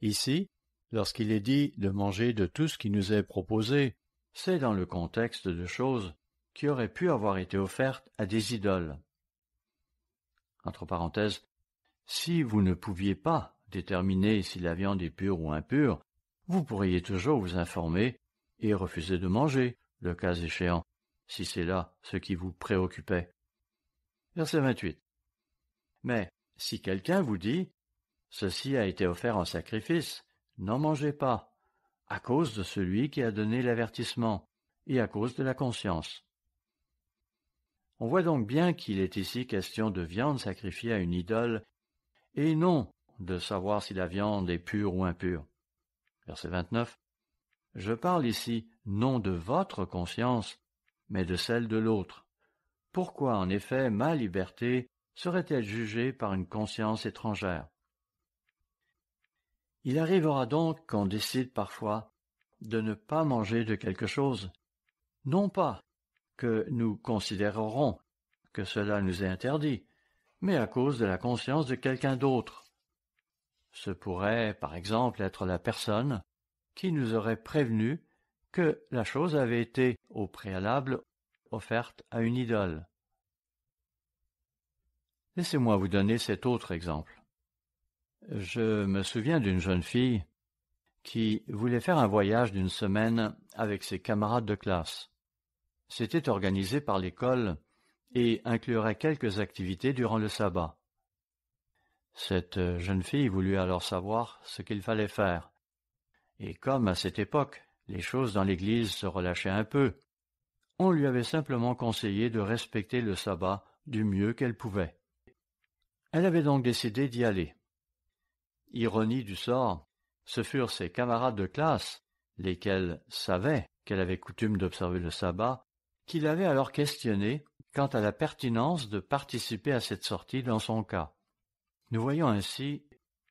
Ici, lorsqu'il est dit de manger de tout ce qui nous est proposé, c'est dans le contexte de choses qui auraient pu avoir été offertes à des idoles. Entre parenthèses, si vous ne pouviez pas déterminer si la viande est pure ou impure, vous pourriez toujours vous informer et refuser de manger, le cas échéant, si c'est là ce qui vous préoccupait. Verset 28. Mais si quelqu'un vous dit « Ceci a été offert en sacrifice, n'en mangez pas, à cause de celui qui a donné l'avertissement et à cause de la conscience. » On voit donc bien qu'il est ici question de viande sacrifiée à une idole et non de savoir si la viande est pure ou impure. Verset 29. Je parle ici non de votre conscience, mais de celle de l'autre. Pourquoi, en effet, ma liberté serait-elle jugée par une conscience étrangère? Il arrivera donc qu'on décide parfois de ne pas manger de quelque chose, non pas que nous considérerons que cela nous est interdit, mais à cause de la conscience de quelqu'un d'autre. Ce pourrait, par exemple, être la personne qui nous aurait prévenu que la chose avait été, au préalable, offerte à une idole. Laissez-moi vous donner cet autre exemple. Je me souviens d'une jeune fille qui voulait faire un voyage d'une semaine avec ses camarades de classe. C'était organisé par l'école et inclurait quelques activités durant le sabbat. Cette jeune fille voulut alors savoir ce qu'il fallait faire. Et comme à cette époque, les choses dans l'Église se relâchaient un peu, on lui avait simplement conseillé de respecter le sabbat du mieux qu'elle pouvait. Elle avait donc décidé d'y aller. Ironie du sort, ce furent ses camarades de classe, lesquels savaient qu'elle avait coutume d'observer le sabbat, qui l'avaient alors questionnée quant à la pertinence de participer à cette sortie dans son cas. Nous voyons ainsi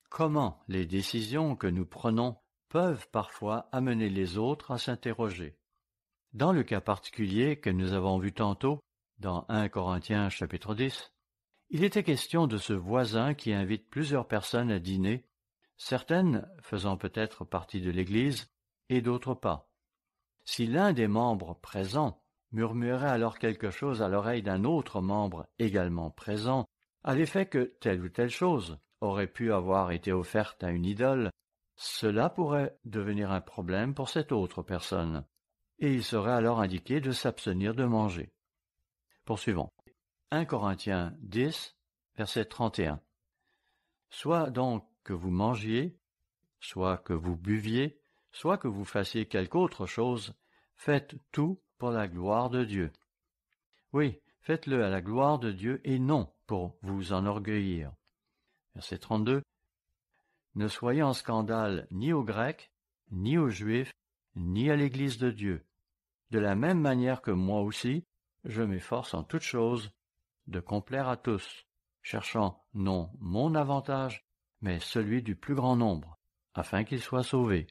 comment les décisions que nous prenons peuvent parfois amener les autres à s'interroger. Dans le cas particulier que nous avons vu tantôt, dans 1 Corinthiens chapitre 10, il était question de ce voisin qui invite plusieurs personnes à dîner, certaines faisant peut-être partie de l'Église et d'autres pas. Si l'un des membres présents murmurait alors quelque chose à l'oreille d'un autre membre également présent, à l'effet que telle ou telle chose aurait pu avoir été offerte à une idole, cela pourrait devenir un problème pour cette autre personne, et il serait alors indiqué de s'abstenir de manger. Poursuivons. 1 Corinthiens 10, verset 31. Soit donc que vous mangiez, soit que vous buviez, soit que vous fassiez quelque autre chose, faites tout pour la gloire de Dieu. Oui, faites-le à la gloire de Dieu et non pour vous enorgueillir. Verset 32. Ne soyez en scandale ni aux Grecs, ni aux Juifs, ni à l'Église de Dieu. De la même manière que moi aussi, je m'efforce en toutes choses de complaire à tous, cherchant non mon avantage, mais celui du plus grand nombre, afin qu'ils soient sauvés.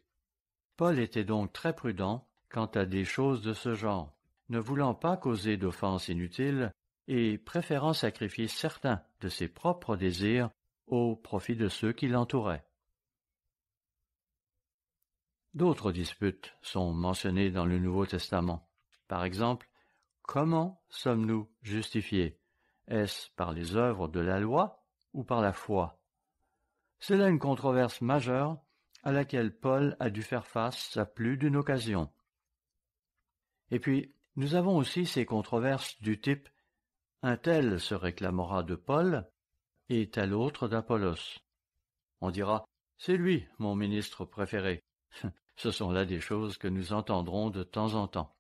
Paul était donc très prudent quant à des choses de ce genre, ne voulant pas causer d'offenses inutiles et préférant sacrifier certains de ses propres désirs au profit de ceux qui l'entouraient. D'autres disputes sont mentionnées dans le Nouveau Testament. Par exemple, comment sommes-nous justifiés? Est-ce par les œuvres de la loi ou par la foi? C'est là une controverse majeure à laquelle Paul a dû faire face à plus d'une occasion. Et puis, Nous avons aussi ces controverses du type « un tel se réclamera de Paul et tel autre d'Apollos ». On dira « c'est lui, mon ministre préféré ». Ce sont là des choses que nous entendrons de temps en temps.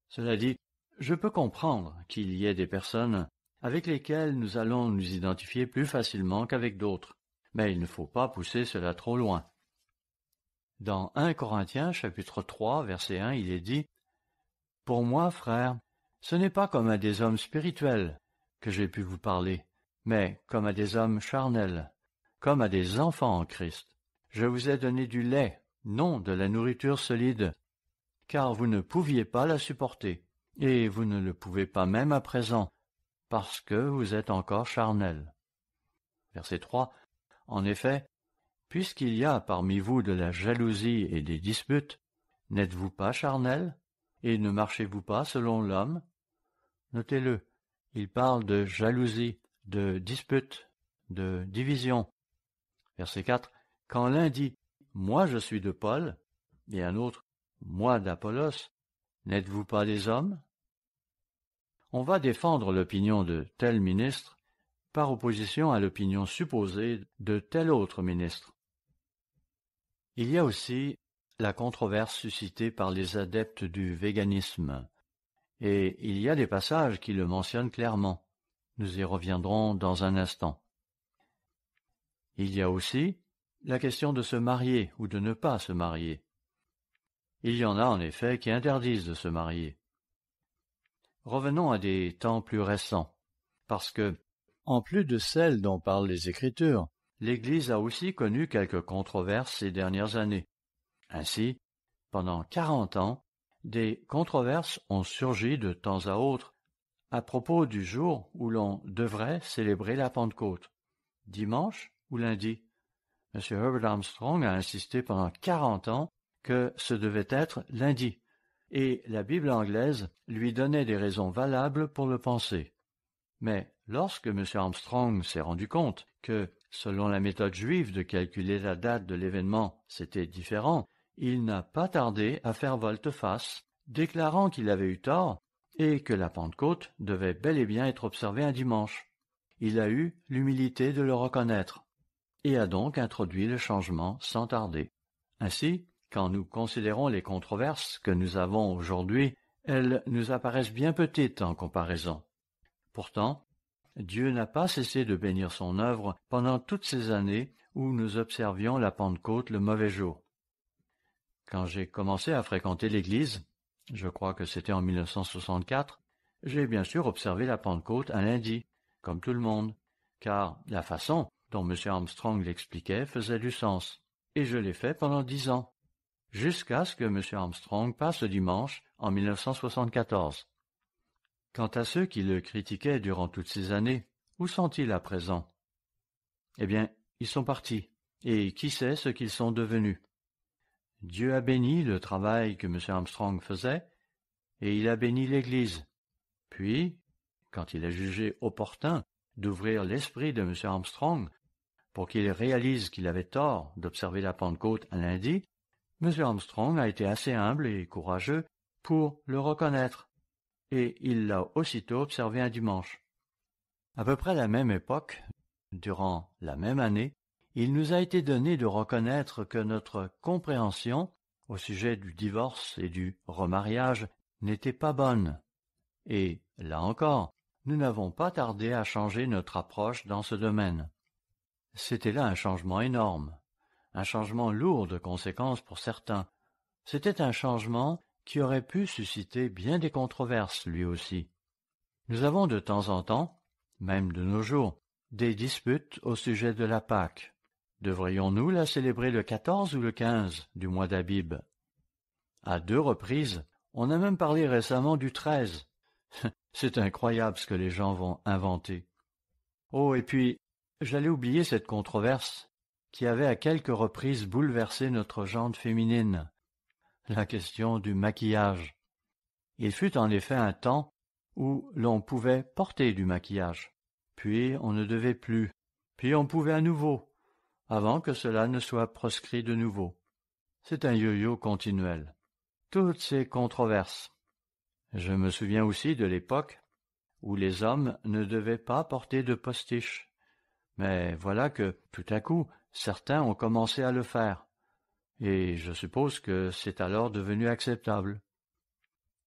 Cela dit, je peux comprendre qu'il y ait des personnes avec lesquelles nous allons nous identifier plus facilement qu'avec d'autres, mais il ne faut pas pousser cela trop loin. Dans 1 Corinthiens chapitre 3 verset 1, il est dit « Pour moi, frères, ce n'est pas comme à des hommes spirituels que j'ai pu vous parler, mais comme à des hommes charnels, comme à des enfants en Christ. Je vous ai donné du lait, non de la nourriture solide, car vous ne pouviez pas la supporter, et vous ne le pouvez pas même à présent, parce que vous êtes encore charnels. » Verset 3. En effet, puisqu'il y a parmi vous de la jalousie et des disputes, n'êtes-vous pas charnels, et ne marchez-vous pas selon l'homme? Notez-le, il parle de jalousie, de dispute, de division. Verset 4. Quand l'un dit « Moi je suis de Paul » et un autre « Moi d'Apollos », n'êtes-vous pas des hommes? On va défendre l'opinion de tel ministre par opposition à l'opinion supposée de tel autre ministre. Il y a aussi la controverse suscitée par les adeptes du véganisme, et il y a des passages qui le mentionnent clairement. Nous y reviendrons dans un instant. Il y a aussi la question de se marier ou de ne pas se marier. Il y en a en effet qui interdisent de se marier. Revenons à des temps plus récents, parce que, en plus de celles dont parlent les Écritures, l'Église a aussi connu quelques controverses ces dernières années. Ainsi, pendant 40 ans, des controverses ont surgi de temps à autre à propos du jour où l'on devrait célébrer la Pentecôte, dimanche ou lundi. M. Herbert Armstrong a insisté pendant 40 ans que ce devait être lundi, et la Bible anglaise lui donnait des raisons valables pour le penser. Mais lorsque M. Armstrong s'est rendu compte que, selon la méthode juive de calculer la date de l'événement, c'était différent, il n'a pas tardé à faire volte-face, déclarant qu'il avait eu tort et que la Pentecôte devait bel et bien être observée un dimanche. Il a eu l'humilité de le reconnaître et a donc introduit le changement sans tarder. Ainsi, quand nous considérons les controverses que nous avons aujourd'hui, elles nous apparaissent bien petites en comparaison. Pourtant, Dieu n'a pas cessé de bénir son œuvre pendant toutes ces années où nous observions la Pentecôte le mauvais jour. Quand j'ai commencé à fréquenter l'Église, je crois que c'était en 1964, j'ai bien sûr observé la Pentecôte un lundi, comme tout le monde, car la façon dont M. Armstrong l'expliquait faisait du sens, et je l'ai fait pendant 10 ans, jusqu'à ce que M. Armstrong passe le dimanche en 1974. Quant à ceux qui le critiquaient durant toutes ces années, où sont-ils à présent? Eh bien, ils sont partis, et qui sait ce qu'ils sont devenus? Dieu a béni le travail que M. Armstrong faisait, et il a béni l'Église. Puis, quand il a jugé opportun d'ouvrir l'esprit de M. Armstrong pour qu'il réalise qu'il avait tort d'observer la Pentecôte un lundi, M. Armstrong a été assez humble et courageux pour le reconnaître, et il l'a aussitôt observé un dimanche. À peu près à la même époque, durant la même année, il nous a été donné de reconnaître que notre compréhension au sujet du divorce et du remariage n'était pas bonne. Et, là encore, nous n'avons pas tardé à changer notre approche dans ce domaine. C'était là un changement énorme, un changement lourd de conséquences pour certains. C'était un changement qui aurait pu susciter bien des controverses lui aussi. Nous avons de temps en temps, même de nos jours, des disputes au sujet de la Pâque. Devrions-nous la célébrer le 14 ou le 15 du mois d'Abib? À 2 reprises, on a même parlé récemment du 13. C'est incroyable ce que les gens vont inventer. Oh, et puis, j'allais oublier cette controverse qui avait à quelques reprises bouleversé notre gente féminine, la question du maquillage. Il fut en effet un temps où l'on pouvait porter du maquillage, puis on ne devait plus, puis on pouvait à nouveau, avant que cela ne soit proscrit de nouveau. C'est un yo-yo continuel. Toutes ces controverses. Je me souviens aussi de l'époque où les hommes ne devaient pas porter de postiche. Mais voilà que, tout à coup, certains ont commencé à le faire, et je suppose que c'est alors devenu acceptable.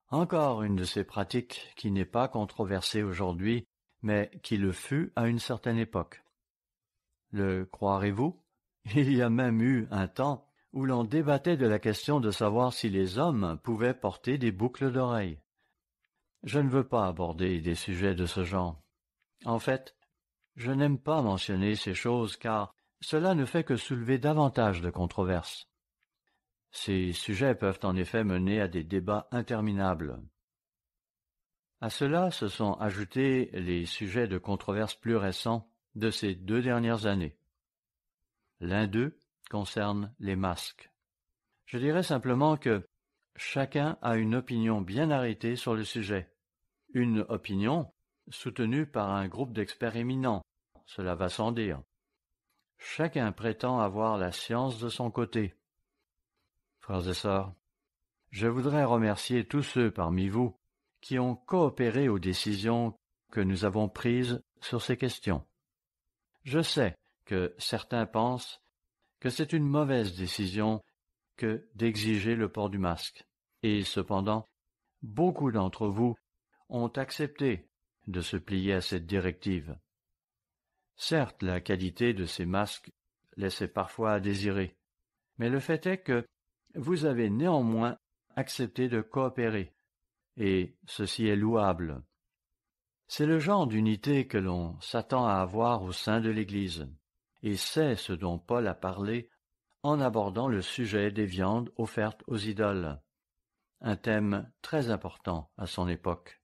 Encore une de ces pratiques qui n'est pas controversée aujourd'hui, mais qui le fut à une certaine époque. Le croirez-vous? Il y a même eu un temps où l'on débattait de la question de savoir si les hommes pouvaient porter des boucles d'oreilles. Je ne veux pas aborder des sujets de ce genre. En fait, je n'aime pas mentionner ces choses car cela ne fait que soulever davantage de controverses. Ces sujets peuvent en effet mener à des débats interminables. À cela se sont ajoutés les sujets de controverses plus récents de ces 2 dernières années. L'un d'eux concerne les masques. Je dirais simplement que chacun a une opinion bien arrêtée sur le sujet. Une opinion soutenue par un groupe d'experts éminents, cela va sans dire. Chacun prétend avoir la science de son côté. Frères et sœurs, je voudrais remercier tous ceux parmi vous qui ont coopéré aux décisions que nous avons prises sur ces questions. Je sais que certains pensent que c'est une mauvaise décision que d'exiger le port du masque, et cependant, beaucoup d'entre vous ont accepté de se plier à cette directive. Certes, la qualité de ces masques laissait parfois à désirer, mais le fait est que vous avez néanmoins accepté de coopérer, et ceci est louable. C'est le genre d'unité que l'on s'attend à avoir au sein de l'Église, et c'est ce dont Paul a parlé en abordant le sujet des viandes offertes aux idoles, un thème très important à son époque.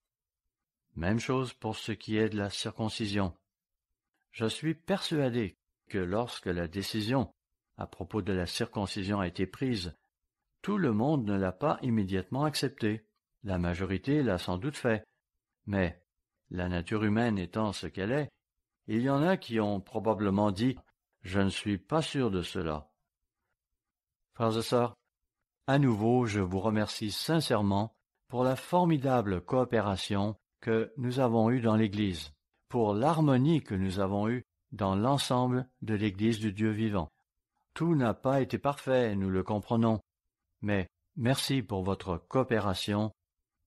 Même chose pour ce qui est de la circoncision. Je suis persuadé que lorsque la décision à propos de la circoncision a été prise, tout le monde ne l'a pas immédiatement acceptée. La majorité l'a sans doute fait, mais la nature humaine étant ce qu'elle est, il y en a qui ont probablement dit « Je ne suis pas sûr de cela ». Frères et sœurs, à nouveau, je vous remercie sincèrement pour la formidable coopération que nous avons eue dans l'Église, pour l'harmonie que nous avons eue dans l'ensemble de l'Église du Dieu vivant. Tout n'a pas été parfait, nous le comprenons, mais merci pour votre coopération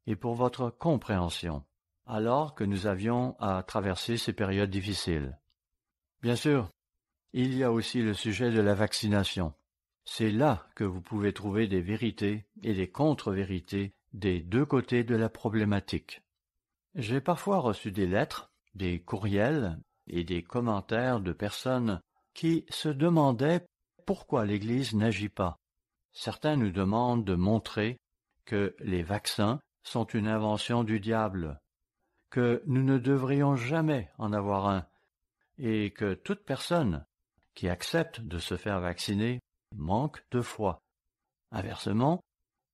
et pour votre compréhension, alors que nous avions à traverser ces périodes difficiles. Bien sûr, il y a aussi le sujet de la vaccination. C'est là que vous pouvez trouver des vérités et des contre-vérités des deux côtés de la problématique. J'ai parfois reçu des lettres, des courriels et des commentaires de personnes qui se demandaient pourquoi l'Église n'agit pas. Certains nous demandent de montrer que les vaccins sont une invention du diable, que nous ne devrions jamais en avoir un, et que toute personne qui accepte de se faire vacciner manque de foi. Inversement,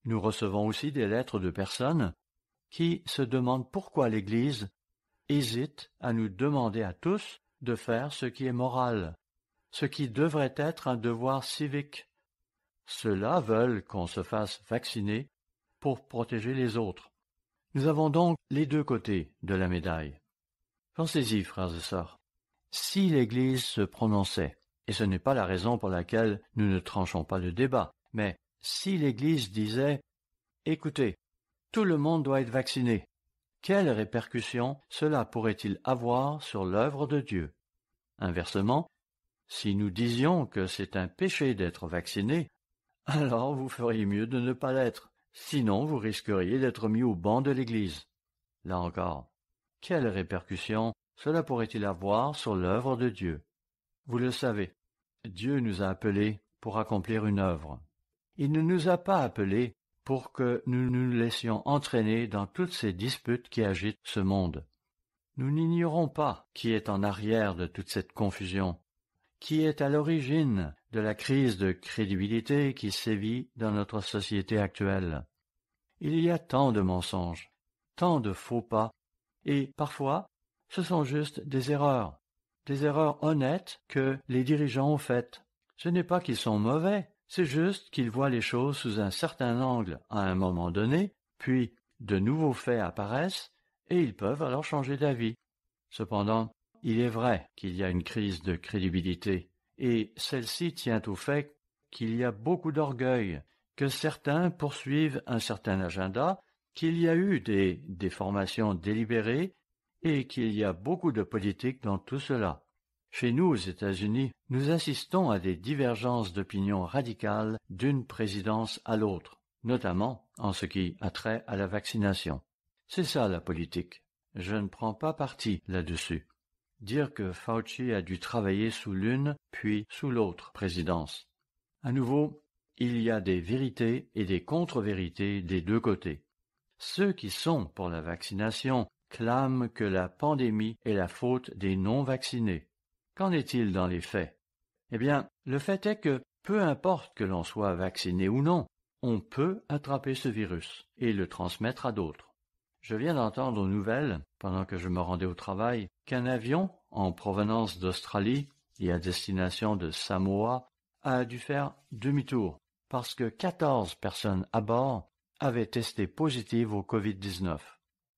nous recevons aussi des lettres de personnes qui se demandent pourquoi l'Église hésite à nous demander à tous de faire ce qui est moral, ce qui devrait être un devoir civique. Ceux-là veulent qu'on se fasse vacciner pour protéger les autres. Nous avons donc les deux côtés de la médaille. Pensez-y, frères et sœurs. Si l'Église se prononçait, et ce n'est pas la raison pour laquelle nous ne tranchons pas le débat, mais si l'Église disait « Écoutez, tout le monde doit être vacciné », quelles répercussions cela pourrait-il avoir sur l'œuvre de Dieu? Inversement, si nous disions que c'est un péché d'être vacciné, alors vous feriez mieux de ne pas l'être, sinon vous risqueriez d'être mis au banc de l'Église. Là encore, quelles répercussions cela pourrait-il avoir sur l'œuvre de Dieu? Vous le savez, Dieu nous a appelés pour accomplir une œuvre. Il ne nous a pas appelés pour que nous nous laissions entraîner dans toutes ces disputes qui agitent ce monde. Nous n'ignorons pas qui est en arrière de toute cette confusion, qui est à l'origine de la crise de crédibilité qui sévit dans notre société actuelle. Il y a tant de mensonges, tant de faux pas, et parfois, ce sont juste des erreurs honnêtes que les dirigeants ont faites. Ce n'est pas qu'ils sont mauvais, c'est juste qu'ils voient les choses sous un certain angle à un moment donné, puis de nouveaux faits apparaissent et ils peuvent alors changer d'avis. Cependant, il est vrai qu'il y a une crise de crédibilité, et celle-ci tient au fait qu'il y a beaucoup d'orgueil, que certains poursuivent un certain agenda, qu'il y a eu des déformations délibérées et qu'il y a beaucoup de politique dans tout cela. Chez nous, aux États-Unis, nous assistons à des divergences d'opinion radicales d'une présidence à l'autre, notamment en ce qui a trait à la vaccination. C'est ça la politique. Je ne prends pas parti là-dessus. Dire que Fauci a dû travailler sous l'une puis sous l'autre présidence. À nouveau, il y a des vérités et des contre-vérités des deux côtés. Ceux qui sont pour la vaccination clament que la pandémie est la faute des non-vaccinés. Qu'en est-il dans les faits? Eh bien, le fait est que, peu importe que l'on soit vacciné ou non, on peut attraper ce virus et le transmettre à d'autres. Je viens d'entendre aux nouvelles, pendant que je me rendais au travail, qu'un avion en provenance d'Australie et à destination de Samoa a dû faire demi-tour parce que 14 personnes à bord avaient testé positives au Covid-19.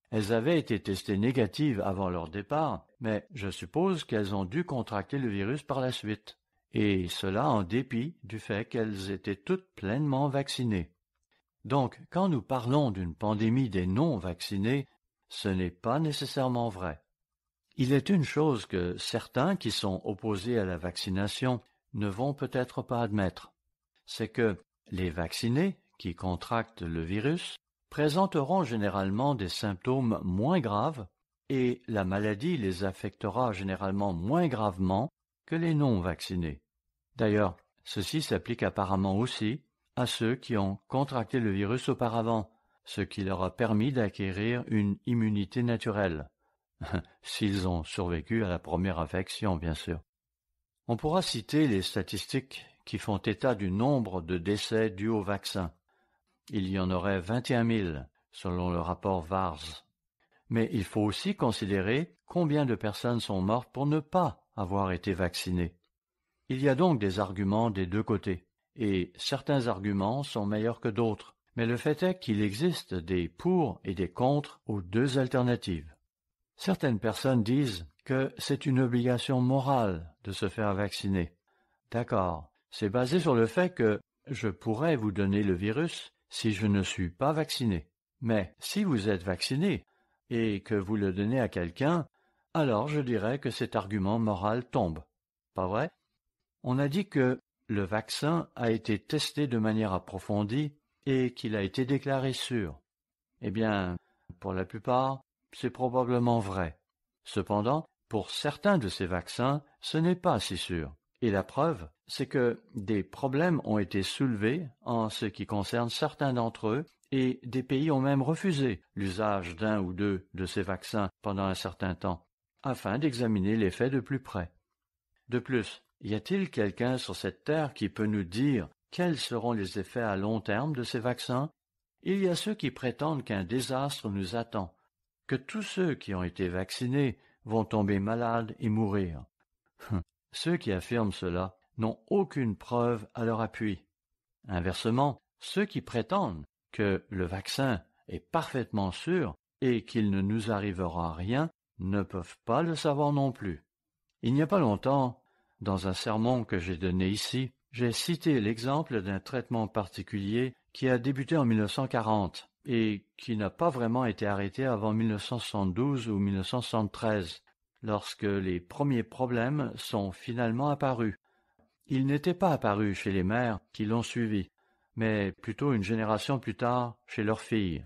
Elles avaient été testées négatives avant leur départ, mais je suppose qu'elles ont dû contracter le virus par la suite, et cela en dépit du fait qu'elles étaient toutes pleinement vaccinées. Donc, quand nous parlons d'une pandémie des non-vaccinés, ce n'est pas nécessairement vrai. Il est une chose que certains qui sont opposés à la vaccination ne vont peut-être pas admettre, c'est que les vaccinés qui contractent le virus présenteront généralement des symptômes moins graves et la maladie les affectera généralement moins gravement que les non-vaccinés. D'ailleurs, ceci s'applique apparemment aussi à ceux qui ont contracté le virus auparavant, ce qui leur a permis d'acquérir une immunité naturelle, s'ils ont survécu à la première infection, bien sûr. On pourra citer les statistiques qui font état du nombre de décès dus au vaccin. Il y en aurait 21 000, selon le rapport VAERS. Mais il faut aussi considérer combien de personnes sont mortes pour ne pas avoir été vaccinées. Il y a donc des arguments des deux côtés, et certains arguments sont meilleurs que d'autres, mais le fait est qu'il existe des pour et des contre aux deux alternatives. Certaines personnes disent que c'est une obligation morale de se faire vacciner. D'accord, c'est basé sur le fait que je pourrais vous donner le virus si je ne suis pas vacciné. Mais si vous êtes vacciné et que vous le donnez à quelqu'un, alors je dirais que cet argument moral tombe. Pas vrai? On a dit que le vaccin a été testé de manière approfondie et qu'il a été déclaré sûr. Eh bien, pour la plupart, c'est probablement vrai. Cependant, pour certains de ces vaccins, ce n'est pas si sûr. Et la preuve, c'est que des problèmes ont été soulevés en ce qui concerne certains d'entre eux, et des pays ont même refusé l'usage d'un ou deux de ces vaccins pendant un certain temps, afin d'examiner l'effet de plus près. De plus, y a-t-il quelqu'un sur cette terre qui peut nous dire quels seront les effets à long terme de ces vaccins? Il y a ceux qui prétendent qu'un désastre nous attend, que tous ceux qui ont été vaccinés vont tomber malades et mourir. Ceux qui affirment cela n'ont aucune preuve à leur appui. Inversement, ceux qui prétendent que le vaccin est parfaitement sûr et qu'il ne nous arrivera rien ne peuvent pas le savoir non plus. Il n'y a pas longtemps, dans un sermon que j'ai donné ici, j'ai cité l'exemple d'un traitement particulier qui a débuté en 1940 et qui n'a pas vraiment été arrêté avant 1972 ou 1973, lorsque les premiers problèmes sont finalement apparus. Ils n'étaient pas apparus chez les mères qui l'ont suivi, mais plutôt une génération plus tard chez leurs filles.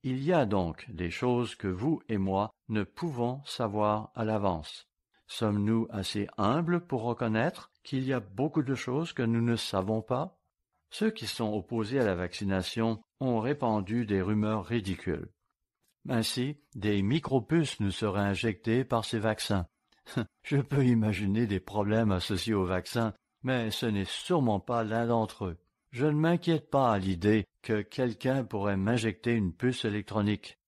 Il y a donc des choses que vous et moi ne pouvons savoir à l'avance. Sommes-nous assez humbles pour reconnaître qu'il y a beaucoup de choses que nous ne savons pas? Ceux qui sont opposés à la vaccination ont répandu des rumeurs ridicules. Ainsi, des micropuces nous seraient injectées par ces vaccins. Je peux imaginer des problèmes associés aux vaccins, mais ce n'est sûrement pas l'un d'entre eux. Je ne m'inquiète pas à l'idée que quelqu'un pourrait m'injecter une puce électronique.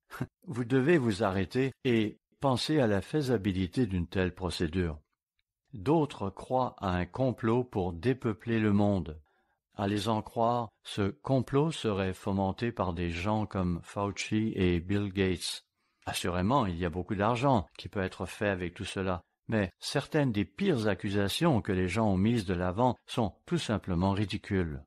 Vous devez vous arrêter et penser à la faisabilité d'une telle procédure. D'autres croient à un complot pour dépeupler le monde. À les en croire, ce complot serait fomenté par des gens comme Fauci et Bill Gates. Assurément, il y a beaucoup d'argent qui peut être fait avec tout cela, mais certaines des pires accusations que les gens ont mises de l'avant sont tout simplement ridicules.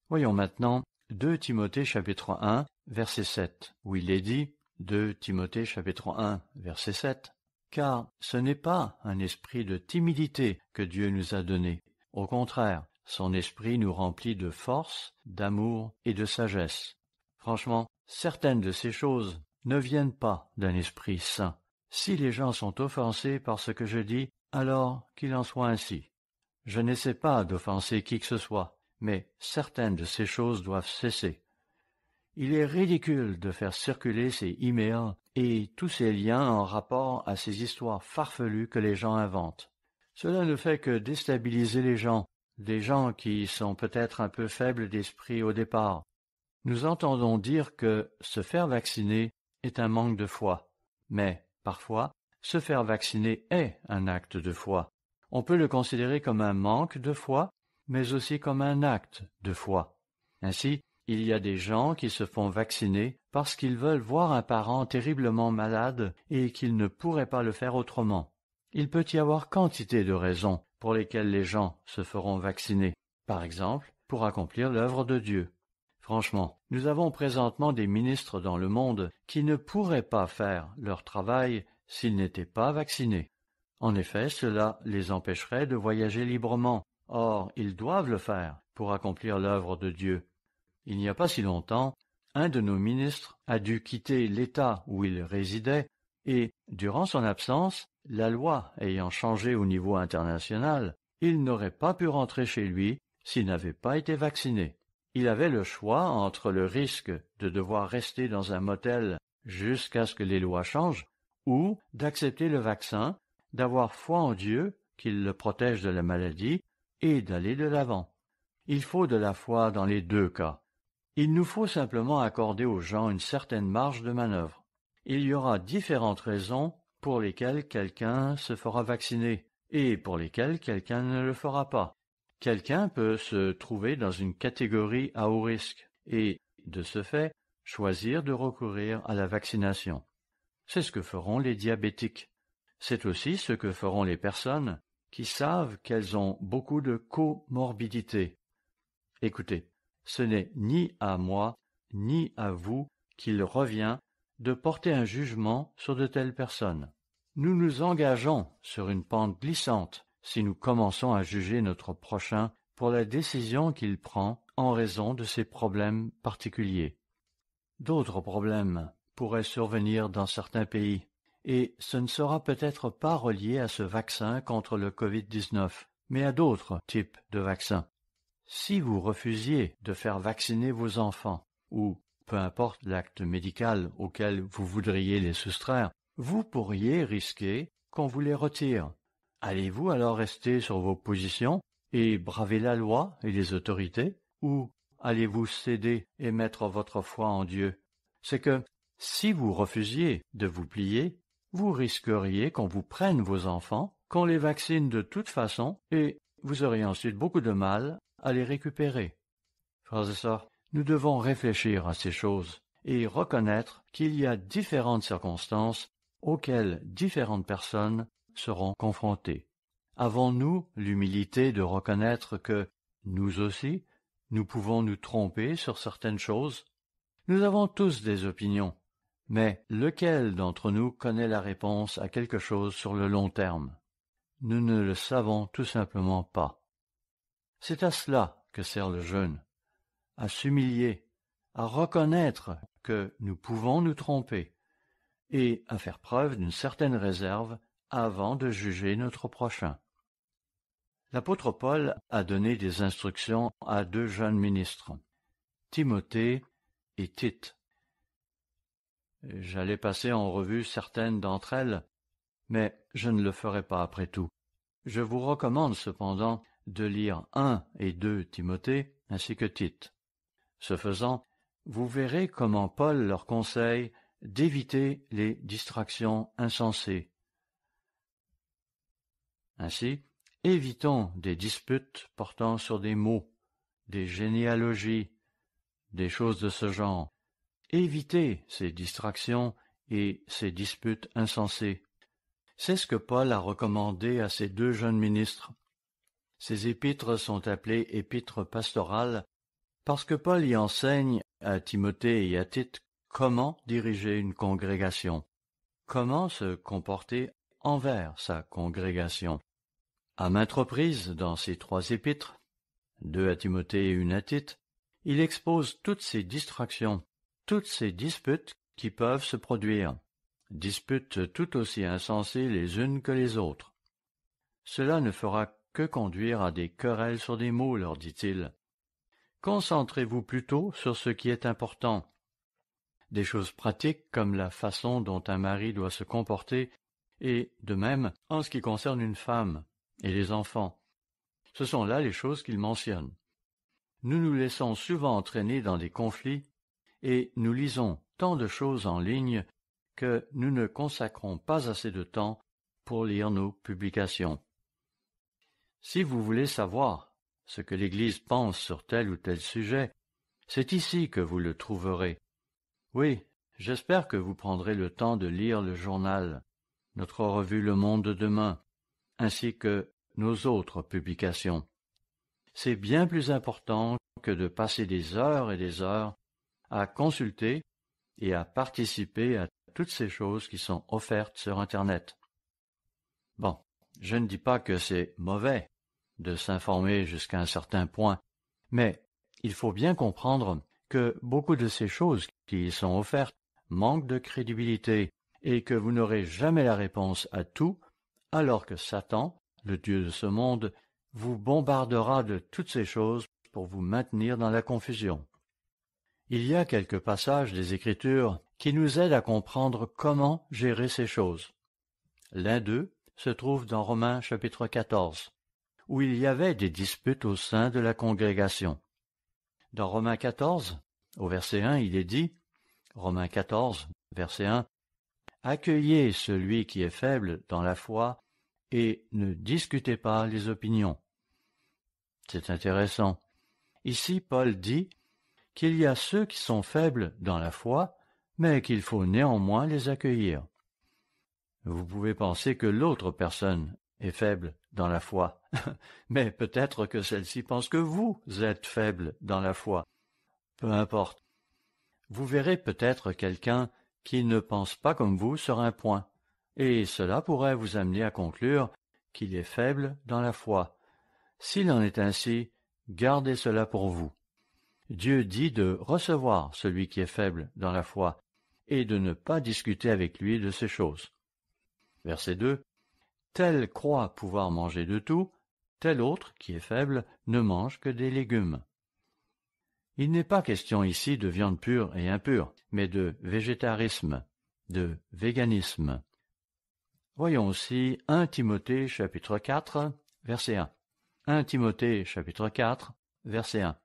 Voyons maintenant 2 Timothée chapitre 1, verset 7, où il est dit, 2 Timothée chapitre 1, verset 7, « Car ce n'est pas un esprit de timidité que Dieu nous a donné. Au contraire, son esprit nous remplit de force, d'amour et de sagesse. » Franchement, certaines de ces choses ne viennent pas d'un esprit saint. Si les gens sont offensés par ce que je dis, alors qu'il en soit ainsi. Je n'essaie pas d'offenser qui que ce soit, mais certaines de ces choses doivent cesser. Il est ridicule de faire circuler ces emails et tous ces liens en rapport à ces histoires farfelues que les gens inventent. Cela ne fait que déstabiliser les gens, des gens qui sont peut-être un peu faibles d'esprit au départ. Nous entendons dire que se faire vacciner est un manque de foi, mais parfois, se faire vacciner est un acte de foi. On peut le considérer comme un manque de foi, mais aussi comme un acte de foi. Ainsi, il y a des gens qui se font vacciner parce qu'ils veulent voir un parent terriblement malade et qu'ils ne pourraient pas le faire autrement. Il peut y avoir quantité de raisons pour lesquelles les gens se feront vacciner. Par exemple, pour accomplir l'œuvre de Dieu. Franchement, nous avons présentement des ministres dans le monde qui ne pourraient pas faire leur travail s'ils n'étaient pas vaccinés. En effet, cela les empêcherait de voyager librement. Or, ils doivent le faire pour accomplir l'œuvre de Dieu. Il n'y a pas si longtemps, un de nos ministres a dû quitter l'État où il résidait et, durant son absence, la loi ayant changé au niveau international, il n'aurait pas pu rentrer chez lui s'il n'avait pas été vacciné. Il avait le choix entre le risque de devoir rester dans un motel jusqu'à ce que les lois changent ou d'accepter le vaccin, d'avoir foi en Dieu, qu'il le protège de la maladie, et d'aller de l'avant. Il faut de la foi dans les deux cas. Il nous faut simplement accorder aux gens une certaine marge de manœuvre. Il y aura différentes raisons pour lesquelles quelqu'un se fera vacciner et pour lesquelles quelqu'un ne le fera pas. Quelqu'un peut se trouver dans une catégorie à haut risque et, de ce fait, choisir de recourir à la vaccination. C'est ce que feront les diabétiques. C'est aussi ce que feront les personnes qui savent qu'elles ont beaucoup de comorbidités. Écoutez, ce n'est ni à moi, ni à vous qu'il revient de porter un jugement sur de telles personnes. Nous nous engageons sur une pente glissante si nous commençons à juger notre prochain pour la décision qu'il prend en raison de ses problèmes particuliers. D'autres problèmes pourraient survenir dans certains pays, et ce ne sera peut-être pas relié à ce vaccin contre le Covid-19, mais à d'autres types de vaccins. Si vous refusiez de faire vacciner vos enfants, ou peu importe l'acte médical auquel vous voudriez les soustraire, vous pourriez risquer qu'on vous les retire. Allez-vous alors rester sur vos positions et braver la loi et les autorités, ou allez-vous céder et mettre votre foi en Dieu? C'est que, si vous refusiez de vous plier, vous risqueriez qu'on vous prenne vos enfants, qu'on les vaccine de toute façon, et vous auriez ensuite beaucoup de mal à les récupérer. Frères et sœurs, nous devons réfléchir à ces choses et reconnaître qu'il y a différentes circonstances auxquelles différentes personnes seront confrontées. Avons-nous l'humilité de reconnaître que, nous aussi, nous pouvons nous tromper sur certaines choses? Nous avons tous des opinions, mais lequel d'entre nous connaît la réponse à quelque chose sur le long terme? Nous ne le savons tout simplement pas. C'est à cela que sert le jeûne, à s'humilier, à reconnaître que nous pouvons nous tromper et à faire preuve d'une certaine réserve avant de juger notre prochain. L'apôtre Paul a donné des instructions à 2 jeunes ministres, Timothée et Tite. J'allais passer en revue certaines d'entre elles, mais je ne le ferai pas après tout. Je vous recommande cependant de lire 1 et 2 Timothée ainsi que Tite. Ce faisant, vous verrez comment Paul leur conseille d'éviter les distractions insensées. Ainsi, évitons des disputes portant sur des mots, des généalogies, des choses de ce genre. Évitez ces distractions et ces disputes insensées. C'est ce que Paul a recommandé à ses 2 jeunes ministres. Ces épîtres sont appelées épîtres pastorales parce que Paul y enseigne à Timothée et à Tite comment diriger une congrégation, comment se comporter envers sa congrégation. À maintes reprises, dans ces 3 épîtres, 2 à Timothée et 1 à Tite, il expose toutes ces distractions, toutes ces disputes qui peuvent se produire, disputes tout aussi insensées les unes que les autres. Cela ne fera que conduire à des querelles sur des mots, leur dit-il. Concentrez-vous plutôt sur ce qui est important. Des choses pratiques comme la façon dont un mari doit se comporter et, de même, en ce qui concerne une femme et les enfants. Ce sont là les choses qu'il mentionne. Nous nous laissons souvent entraîner dans des conflits et nous lisons tant de choses en ligne que nous ne consacrons pas assez de temps pour lire nos publications. Si vous voulez savoir ce que l'Église pense sur tel ou tel sujet, c'est ici que vous le trouverez. Oui, j'espère que vous prendrez le temps de lire le journal, notre revue Le Monde de demain, ainsi que nos autres publications. C'est bien plus important que de passer des heures et des heures à consulter et à participer à toutes ces choses qui sont offertes sur Internet. Bon, je ne dis pas que c'est mauvais de s'informer jusqu'à un certain point, mais il faut bien comprendre que beaucoup de ces choses qui y sont offertes manquent de crédibilité et que vous n'aurez jamais la réponse à tout, alors que Satan, le Dieu de ce monde, vous bombardera de toutes ces choses pour vous maintenir dans la confusion. Il y a quelques passages des Écritures qui nous aident à comprendre comment gérer ces choses. L'un d'eux se trouve dans Romains chapitre 14, où il y avait des disputes au sein de la congrégation. Dans Romains 14, au verset 1, il est dit, Romains 14, verset 1, « Accueillez celui qui est faible dans la foi et ne discutez pas les opinions. » C'est intéressant. Ici, Paul dit qu'il y a ceux qui sont faibles dans la foi, mais qu'il faut néanmoins les accueillir. Vous pouvez penser que l'autre personne est faible dans la foi, mais peut-être que celle-ci pense que vous êtes faible dans la foi. Peu importe. Vous verrez peut-être quelqu'un qui ne pense pas comme vous sur un point, et cela pourrait vous amener à conclure qu'il est faible dans la foi. S'il en est ainsi, gardez cela pour vous. Dieu dit de recevoir celui qui est faible dans la foi et de ne pas discuter avec lui de ces choses. Verset 2. Tel croit pouvoir manger de tout, tel autre, qui est faible, ne mange que des légumes. Il n'est pas question ici de viande pure et impure, mais de végétarisme, de véganisme. Voyons aussi 1 Timothée chapitre 4, verset 1. 1 Timothée chapitre 4, verset 1.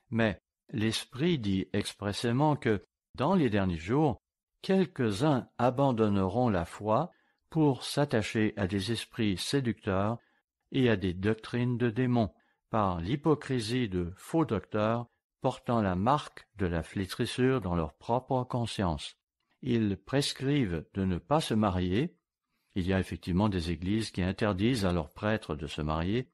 Mais l'Esprit dit expressément que, dans les derniers jours, quelques-uns abandonneront la foi pour s'attacher à des esprits séducteurs et à des doctrines de démons, par l'hypocrisie de faux docteurs portant la marque de la flétrissure dans leur propre conscience. Ils prescrivent de ne pas se marier. Il y a effectivement des églises qui interdisent à leurs prêtres de se marier.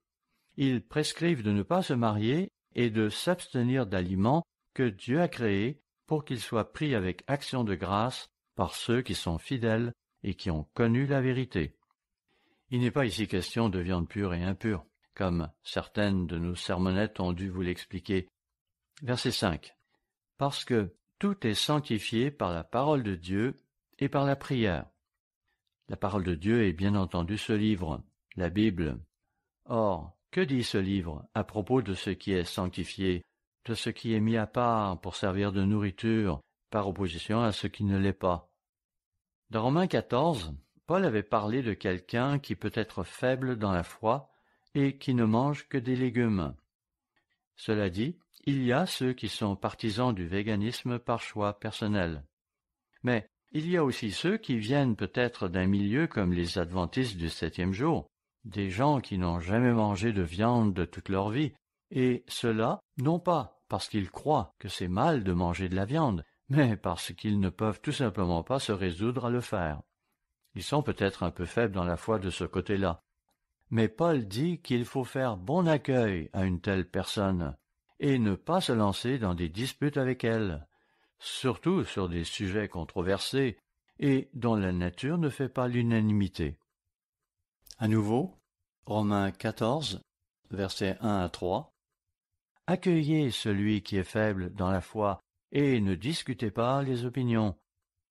Ils prescrivent de ne pas se marier et de s'abstenir d'aliments que Dieu a créés pour qu'ils soient pris avec action de grâce par ceux qui sont fidèles et qui ont connu la vérité. Il n'est pas ici question de viande pure et impure, comme certaines de nos sermonnettes ont dû vous l'expliquer. Verset 5. Parce que tout est sanctifié par la parole de Dieu et par la prière. La parole de Dieu est bien entendu ce livre, la Bible. Or, que dit ce livre à propos de ce qui est sanctifié, de ce qui est mis à part pour servir de nourriture, par opposition à ce qui ne l'est pas? Dans Romains 14, Paul avait parlé de quelqu'un qui peut être faible dans la foi et qui ne mange que des légumes. Cela dit, il y a ceux qui sont partisans du véganisme par choix personnel. Mais il y a aussi ceux qui viennent peut-être d'un milieu comme les adventistes du 7e jour, des gens qui n'ont jamais mangé de viande de toute leur vie et cela non pas parce qu'ils croient que c'est mal de manger de la viande, mais parce qu'ils ne peuvent tout simplement pas se résoudre à le faire. Ils sont peut-être un peu faibles dans la foi de ce côté-là. Mais Paul dit qu'il faut faire bon accueil à une telle personne, et ne pas se lancer dans des disputes avec elle, surtout sur des sujets controversés et dont la nature ne fait pas l'unanimité. À nouveau, Romains 14, versets 1 à 3. Accueillez celui qui est faible dans la foi, et ne discutez pas les opinions.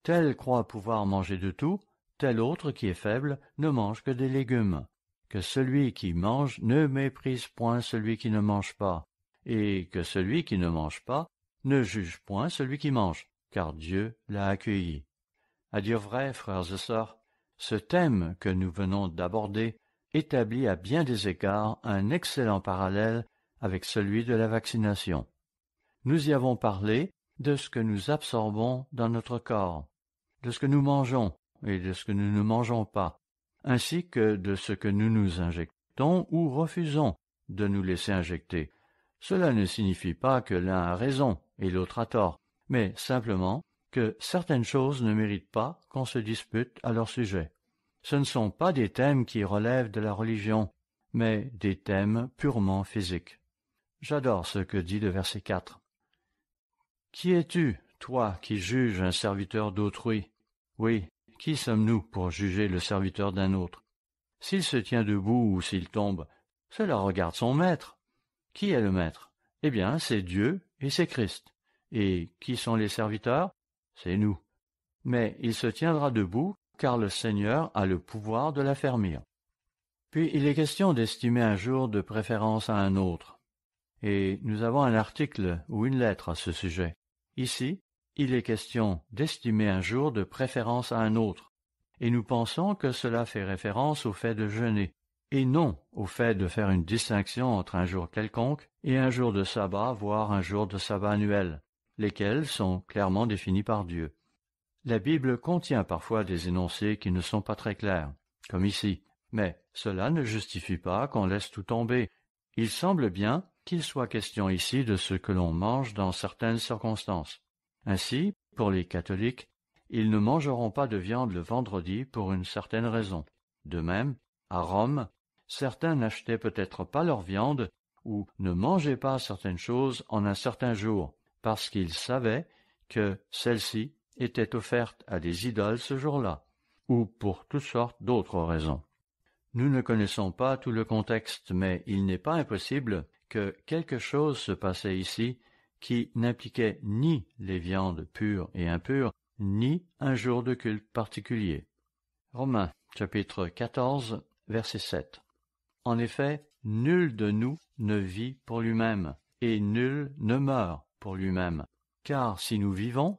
Tel croit pouvoir manger de tout, tel autre qui est faible ne mange que des légumes. Que celui qui mange ne méprise point celui qui ne mange pas, et que celui qui ne mange pas ne juge point celui qui mange, car Dieu l'a accueilli. À dire vrai, frères et sœurs, ce thème que nous venons d'aborder établit à bien des égards un excellent parallèle avec celui de la vaccination. Nous y avons parlé de ce que nous absorbons dans notre corps, de ce que nous mangeons et de ce que nous ne mangeons pas, ainsi que de ce que nous nous injectons ou refusons de nous laisser injecter. Cela ne signifie pas que l'un a raison et l'autre a tort, mais simplement que certaines choses ne méritent pas qu'on se dispute à leur sujet. Ce ne sont pas des thèmes qui relèvent de la religion, mais des thèmes purement physiques. J'adore ce que dit le verset 4. « Qui es-tu, toi, qui juges un serviteur d'autrui? Oui, qui sommes-nous pour juger le serviteur d'un autre? S'il se tient debout ou s'il tombe, cela regarde son maître. Qui est le maître? Eh bien, c'est Dieu et c'est Christ. Et qui sont les serviteurs? C'est nous. Mais il se tiendra debout, car le Seigneur a le pouvoir de l'affermir. » Puis il est question d'estimer un jour de préférence à un autre. Et nous avons un article ou une lettre à ce sujet. Ici, il est question d'estimer un jour de préférence à un autre, et nous pensons que cela fait référence au fait de jeûner, et non au fait de faire une distinction entre un jour quelconque et un jour de sabbat, voire un jour de sabbat annuel, lesquels sont clairement définis par Dieu. La Bible contient parfois des énoncés qui ne sont pas très clairs, comme ici, mais cela ne justifie pas qu'on laisse tout tomber. Il semble bien qu'il soit question ici de ce que l'on mange dans certaines circonstances. Ainsi, pour les catholiques, ils ne mangeront pas de viande le vendredi pour une certaine raison. De même, à Rome, certains n'achetaient peut-être pas leur viande ou ne mangeaient pas certaines choses en un certain jour, parce qu'ils savaient que celle-ci était offerte à des idoles ce jour-là, ou pour toutes sortes d'autres raisons. Nous ne connaissons pas tout le contexte, mais il n'est pas impossible que quelque chose se passait ici qui n'impliquait ni les viandes pures et impures, ni un jour de culte particulier. Romains, chapitre 14, verset 7. En effet, nul de nous ne vit pour lui-même, et nul ne meurt pour lui-même. Car si nous vivons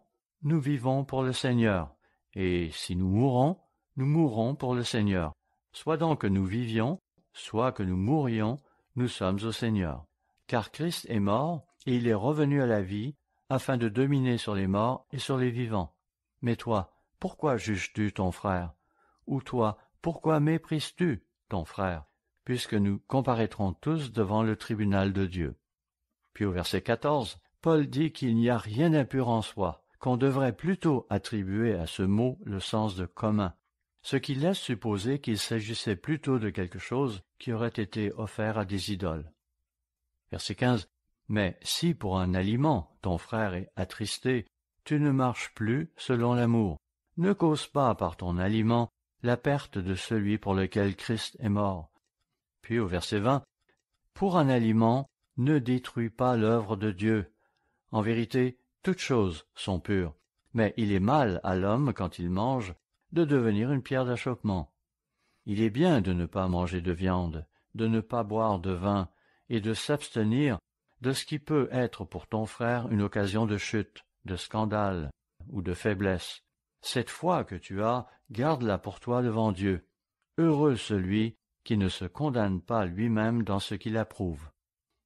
pour le Seigneur, et si nous mourrons pour le Seigneur. Soit donc que nous vivions, soit que nous mourions, nous sommes au Seigneur. Car Christ est mort, et il est revenu à la vie, afin de dominer sur les morts et sur les vivants. Mais toi, pourquoi juges-tu ton frère? Ou toi, pourquoi méprises-tu ton frère? Puisque nous comparaîtrons tous devant le tribunal de Dieu. Puis au verset 14, Paul dit qu'il n'y a rien d'impur en soi, qu'on devrait plutôt attribuer à ce mot le sens de commun, ce qui laisse supposer qu'il s'agissait plutôt de quelque chose qui aurait été offert à des idoles. Verset 15. Mais si pour un aliment ton frère est attristé, tu ne marches plus selon l'amour. Ne cause pas par ton aliment la perte de celui pour lequel Christ est mort. Puis au verset 20. Pour un aliment, ne détruis pas l'œuvre de Dieu. En vérité, toutes choses sont pures, mais il est mal à l'homme, quand il mange, de devenir une pierre d'achoppement. Il est bien de ne pas manger de viande, de ne pas boire de vin, et de s'abstenir de ce qui peut être pour ton frère une occasion de chute, de scandale ou de faiblesse. Cette foi que tu as, garde-la pour toi devant Dieu. Heureux celui qui ne se condamne pas lui-même dans ce qu'il approuve.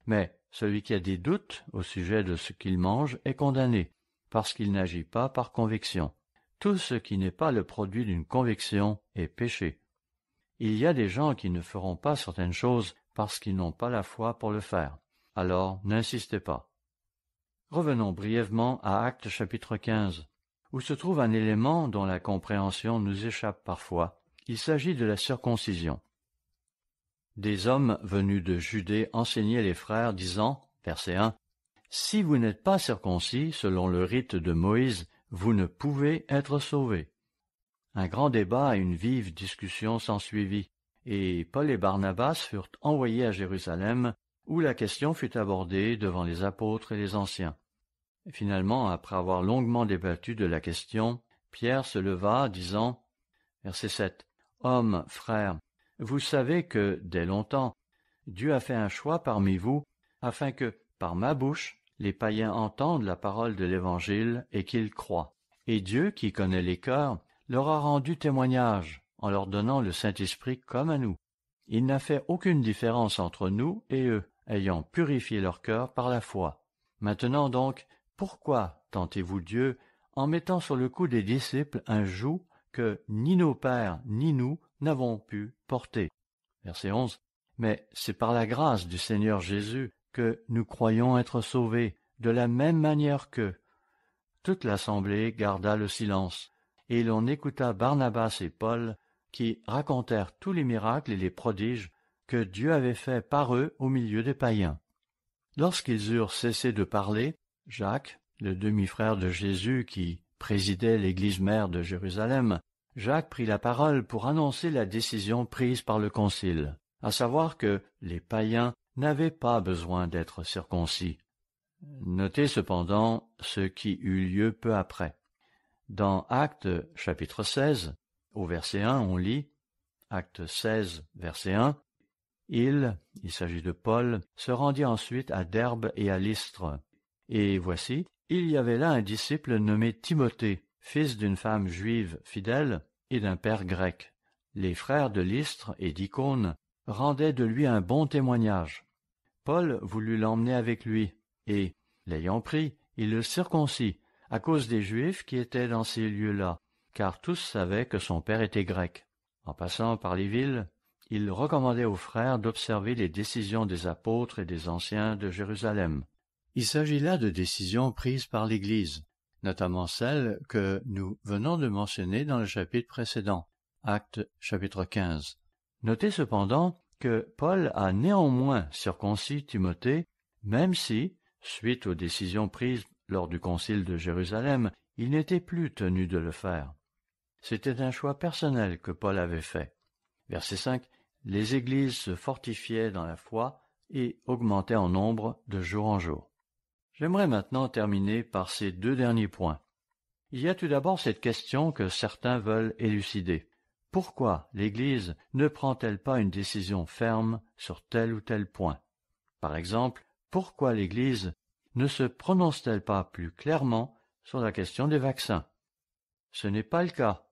Mais celui qui a des doutes au sujet de ce qu'il mange est condamné, parce qu'il n'agit pas par conviction. Tout ce qui n'est pas le produit d'une conviction est péché. Il y a des gens qui ne feront pas certaines choses parce qu'ils n'ont pas la foi pour le faire. alors n'insistez pas. Revenons brièvement à Actes chapitre 15, où se trouve un élément dont la compréhension nous échappe parfois. Il s'agit de la circoncision. Des hommes venus de Judée enseignaient les frères, disant, verset 1, « Si vous n'êtes pas circoncis selon le rite de Moïse, vous ne pouvez être sauvés. » Un grand débat et une vive discussion s'ensuivit, et Paul et Barnabas furent envoyés à Jérusalem, où la question fut abordée devant les apôtres et les anciens. Et finalement, après avoir longuement débattu de la question, Pierre se leva, disant, verset 7, « Hommes, frères, vous savez que, dès longtemps, Dieu a fait un choix parmi vous, afin que, par ma bouche, les païens entendent la parole de l'Évangile et qu'ils croient. Et Dieu, qui connaît les cœurs, leur a rendu témoignage, en leur donnant le Saint-Esprit comme à nous. Il n'a fait aucune différence entre nous et eux, ayant purifié leur cœur par la foi. Maintenant donc, pourquoi tentez-vous Dieu en mettant sur le cou des disciples un joug que ni nos pères ni nous n'avons pu porter. » Verset 11. « Mais c'est par la grâce du Seigneur Jésus que nous croyons être sauvés, de la même manière qu'eux. » Toute l'assemblée garda le silence, et l'on écouta Barnabas et Paul, qui racontèrent tous les miracles et les prodiges que Dieu avait faits par eux au milieu des païens. Lorsqu'ils eurent cessé de parler, Jacques, le demi-frère de Jésus qui présidait l'église mère de Jérusalem, Jacques prit la parole pour annoncer la décision prise par le concile, à savoir que les païens n'avaient pas besoin d'être circoncis. Notez cependant ce qui eut lieu peu après. Dans Actes chapitre 16, au verset 1, on lit, Actes 16, verset 1, « Il s'agit de Paul, se rendit ensuite à Derbe et à Lystre. Et voici, il y avait là un disciple nommé Timothée, fils d'une femme juive fidèle et d'un père grec. Les frères de Lystre et d'Icône rendaient de lui un bon témoignage. Paul voulut l'emmener avec lui, et, l'ayant pris, il le circoncit, à cause des Juifs qui étaient dans ces lieux-là, car tous savaient que son père était grec. En passant par les villes, il recommandait aux frères d'observer les décisions des apôtres et des anciens de Jérusalem. Il s'agit là de décisions prises par l'Église, notamment celles que nous venons de mentionner dans le chapitre précédent, Actes chapitre 15. Notez cependant que Paul a néanmoins circoncis Timothée, même si, suite aux décisions prises lors du concile de Jérusalem, il n'était plus tenu de le faire. C'était un choix personnel que Paul avait fait. Verset 5. Les églises se fortifiaient dans la foi et augmentaient en nombre de jour en jour. J'aimerais maintenant terminer par ces deux derniers points. Il y a tout d'abord cette question que certains veulent élucider. Pourquoi l'Église ne prend-elle pas une décision ferme sur tel ou tel point? Par exemple, pourquoi l'Église ne se prononce-t-elle pas plus clairement sur la question des vaccins? Ce n'est pas le cas.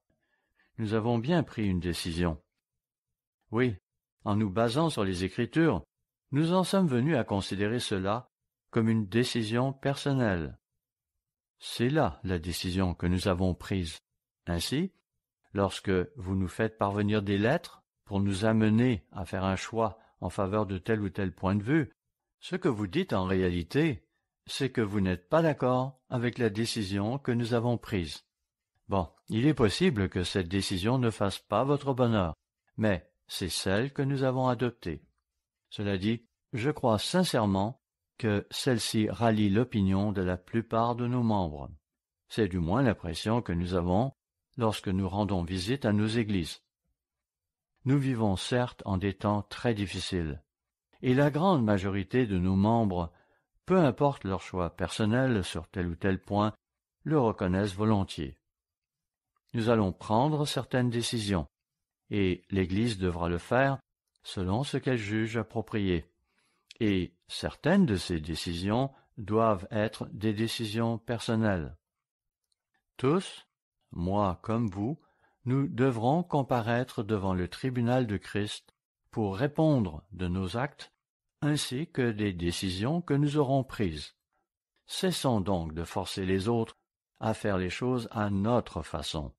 Nous avons bien pris une décision. Oui, en nous basant sur les Écritures, nous en sommes venus à considérer cela comme une décision personnelle. C'est là la décision que nous avons prise. Ainsi, lorsque vous nous faites parvenir des lettres pour nous amener à faire un choix en faveur de tel ou tel point de vue, ce que vous dites en réalité, c'est que vous n'êtes pas d'accord avec la décision que nous avons prise. Bon, il est possible que cette décision ne fasse pas votre bonheur, mais c'est celle que nous avons adoptée. Cela dit, je crois sincèrement que celle-ci rallie l'opinion de la plupart de nos membres. C'est du moins l'impression que nous avons lorsque nous rendons visite à nos églises. Nous vivons certes en des temps très difficiles, et la grande majorité de nos membres, peu importe leur choix personnel sur tel ou tel point, le reconnaissent volontiers. Nous allons prendre certaines décisions, et l'Église devra le faire selon ce qu'elle juge approprié. Et certaines de ces décisions doivent être des décisions personnelles. Tous, moi comme vous, nous devrons comparaître devant le tribunal de Christ pour répondre de nos actes ainsi que des décisions que nous aurons prises. Cessons donc de forcer les autres à faire les choses à notre façon.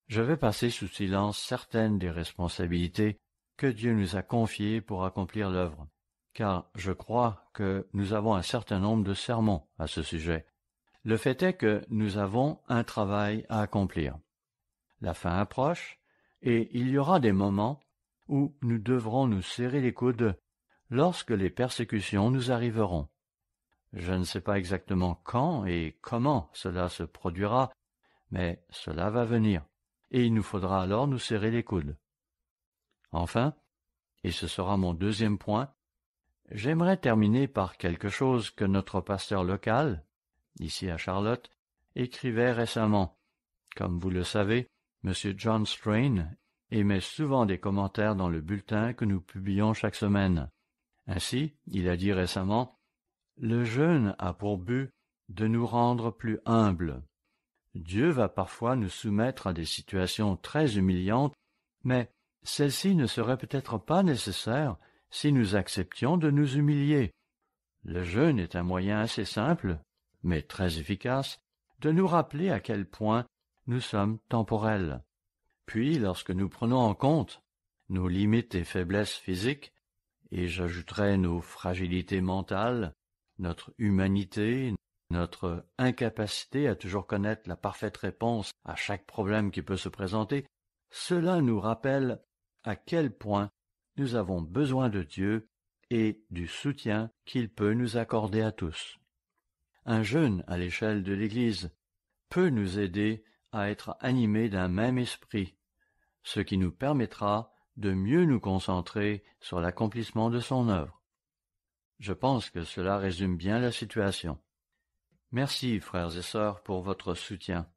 Je vais passer sous silence certaines des responsabilités que Dieu nous a confiées pour accomplir l'œuvre. car je crois que nous avons un certain nombre de sermons à ce sujet. Le fait est que nous avons un travail à accomplir. La fin approche, et il y aura des moments où nous devrons nous serrer les coudes lorsque les persécutions nous arriveront. Je ne sais pas exactement quand et comment cela se produira, mais cela va venir, et il nous faudra alors nous serrer les coudes. Enfin, et ce sera mon deuxième point, j'aimerais terminer par quelque chose que notre pasteur local, ici à Charlotte, écrivait récemment. Comme vous le savez, M. John Strain émet souvent des commentaires dans le bulletin que nous publions chaque semaine. Ainsi, il a dit récemment « Le jeûne a pour but de nous rendre plus humbles. Dieu va parfois nous soumettre à des situations très humiliantes, mais celles-ci ne seraient peut-être pas nécessaires si nous acceptions de nous humilier. Le jeûne est un moyen assez simple, mais très efficace, de nous rappeler à quel point nous sommes temporels. Puis, lorsque nous prenons en compte nos limites et faiblesses physiques, et j'ajouterai nos fragilités mentales, notre humanité, notre incapacité à toujours connaître la parfaite réponse à chaque problème qui peut se présenter, cela nous rappelle à quel point nous avons besoin de Dieu et du soutien qu'il peut nous accorder à tous. Un jeûne à l'échelle de l'Église peut nous aider à être animés d'un même esprit, ce qui nous permettra de mieux nous concentrer sur l'accomplissement de son œuvre. Je pense que cela résume bien la situation. Merci, frères et sœurs, pour votre soutien,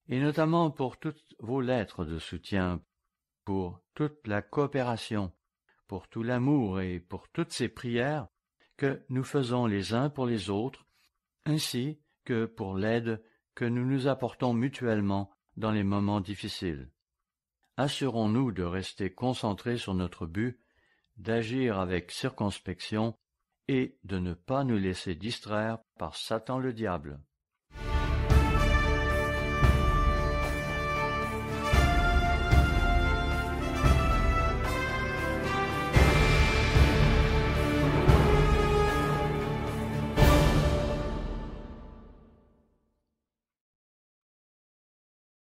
et notamment pour toutes vos lettres de soutien, pour toute la coopération, pour tout l'amour et pour toutes ces prières que nous faisons les uns pour les autres, ainsi que pour l'aide que nous nous apportons mutuellement dans les moments difficiles. Assurons-nous de rester concentrés sur notre but, d'agir avec circonspection et de ne pas nous laisser distraire par Satan le diable.